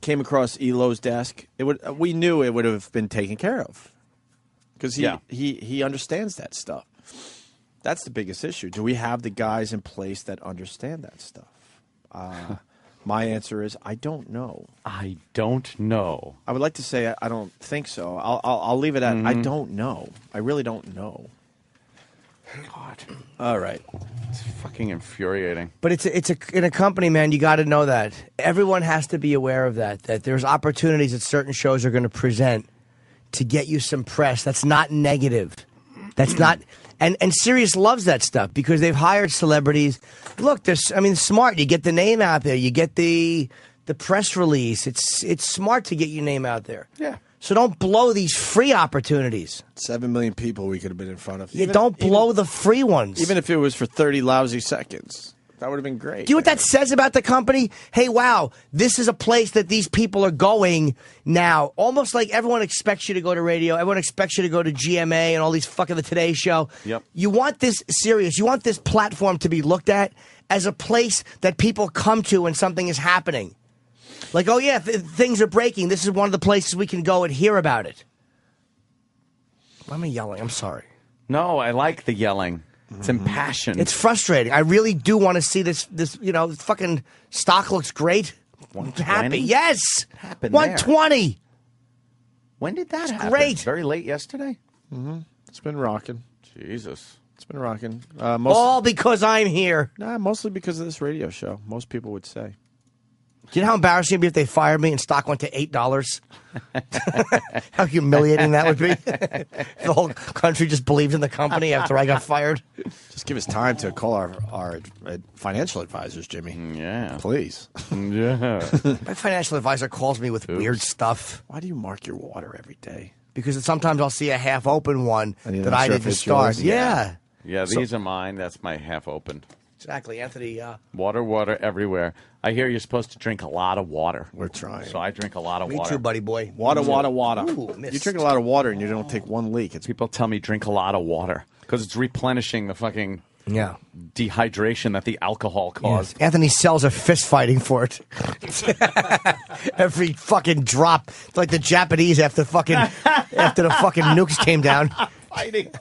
J: came across Elo's desk, we knew it would have been taken care of because he understands that stuff. That's the biggest issue. Do we have the guys in place that understand that stuff? My answer is I don't know.
I: I don't know.
J: I would like to say I don't think so. I'll leave it at I don't know. I really don't know.
I: God.
J: All right.
I: It's fucking infuriating.
B: But it's in a company, man. You got to know that everyone has to be aware of that. That there's opportunities that certain shows are going to present to get you some press. That's not negative. That's not. And Sirius loves that stuff because they've hired celebrities. Look, smart. You get the name out there. You get the press release. It's smart to get your name out there.
I: Yeah.
B: So don't blow these free opportunities.
J: 7 million people we could have been in front of.
B: Don't blow the free ones.
J: Even if it was for 30 lousy seconds. That would have been great.
B: Do you know what that says about the company? Hey, wow, this is a place that these people are going now. Almost like everyone expects you to go to radio. Everyone expects you to go to GMA and all these fucking the Today Show.
I: Yep.
B: You want this serious. You want this platform to be looked at as a place that people come to when something is happening. Like, oh, yeah, things are breaking. This is one of the places we can go and hear about it. Why am I yelling? I'm sorry.
I: No, I like the yelling. It's impassioned.
B: It's frustrating. I really do want to see this. Fucking stock looks great.
I: 120?
B: Happy. Yes.
I: Happened
B: 120.
I: When did that happen?
B: Great.
I: Very late yesterday?
J: Mm-hmm. It's been rocking.
I: Jesus.
J: It's been rocking.
B: All because I'm here.
J: Nah, mostly because of this radio show. Most people would say.
B: Do you know how embarrassing it would be if they fired me and stock went to $8? How humiliating that would be. The whole country just believed in the company after I got fired.
J: Just give us time to call our financial advisors, Jimmy.
I: Yeah.
J: Please.
I: Yeah.
B: My financial advisor calls me with weird stuff.
J: Why do you mark your water every day?
B: Because sometimes I'll see a half-open one
J: you're
B: that
J: not
B: I
J: sure if
B: didn't
J: it's
B: start.
J: yours?
B: Yeah.
I: Yeah, these are mine. That's my half-opened.
B: Exactly, Anthony.
I: Water everywhere. I hear you're supposed to drink a lot of water.
J: We're trying.
I: So I drink a lot of
B: Me
I: water.
B: too, buddy boy.
J: Water.
B: Ooh,
J: You drink a lot of water and you don't take one leak.
I: People tell me drink a lot of water because it's replenishing the fucking dehydration that the alcohol caused.
B: Yes. Anthony sells a fist fighting for it. Every fucking drop. It's like the Japanese after the fucking nukes came down.
I: Fighting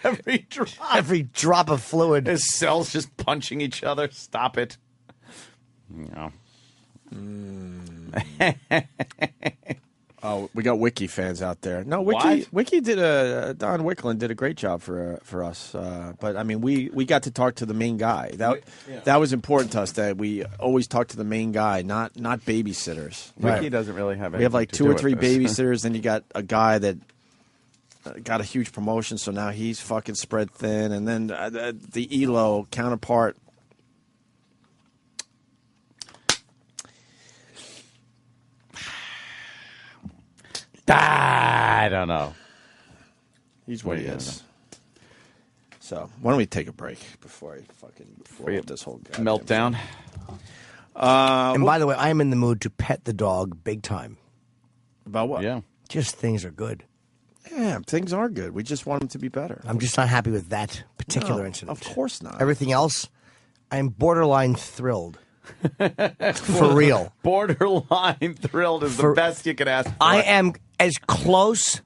I: every drop.
B: Every drop of fluid.
I: His cells just punching each other. Stop it. No.
J: Oh, we got Wiki fans out there. No,
I: What?
J: Wiki did Don Wicklund did a great job for us. But I mean, we got to talk to the main guy. That was important to us. That we always talk to the main guy, not babysitters.
I: Wiki doesn't really have.
J: We have like
I: anything
J: 2
I: to
J: or
I: do
J: 3
I: with this.
J: babysitters. Then you got a guy that got a huge promotion, so now he's fucking spread thin. And then the Elo counterpart.
I: I don't know.
J: He's what he is. So why don't we take a break before I fucking blow up this whole
I: meltdown?
B: And by the way, I am in the mood to pet the dog big time.
J: About what?
I: Yeah.
B: Just things are good.
J: Yeah, things are good. We just want them to be better.
B: I'm just not happy with that particular
J: No,
B: incident.
J: Of course not.
B: Everything else, I'm borderline thrilled. For real.
I: Borderline thrilled is the best you could ask for.
B: I am as close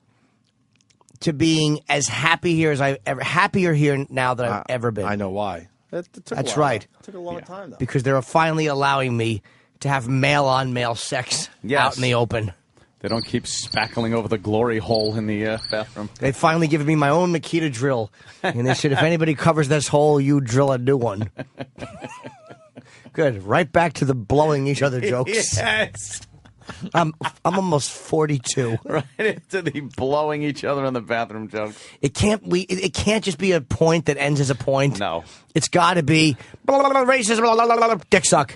B: to being as happy here as I've ever happier here now than I've ever been.
J: I know why.
B: That's right.
J: It took a long time, though.
B: Because they're finally allowing me to have male-on-male sex out in the open.
I: They don't keep spackling over the glory hole in the bathroom.
B: They finally given me my own Makita drill. And they said, if anybody covers this hole, you drill a new one. Good. Right back to the blowing each other jokes.
I: Yes.
B: I'm almost 42.
I: Right into the blowing each other in the bathroom joke.
B: It can't just be a point that ends as a point.
I: No.
B: It's got to be racism, dick suck.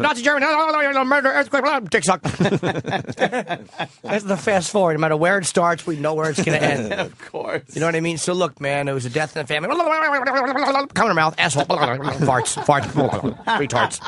B: Nazi German, murder, earthquake, dick suck. That's the fast forward. No matter where it starts, we know where it's going to end.
I: Of course.
B: You know what I mean? So look, man, there was a death in the family. Come in her mouth, asshole, farts, retards.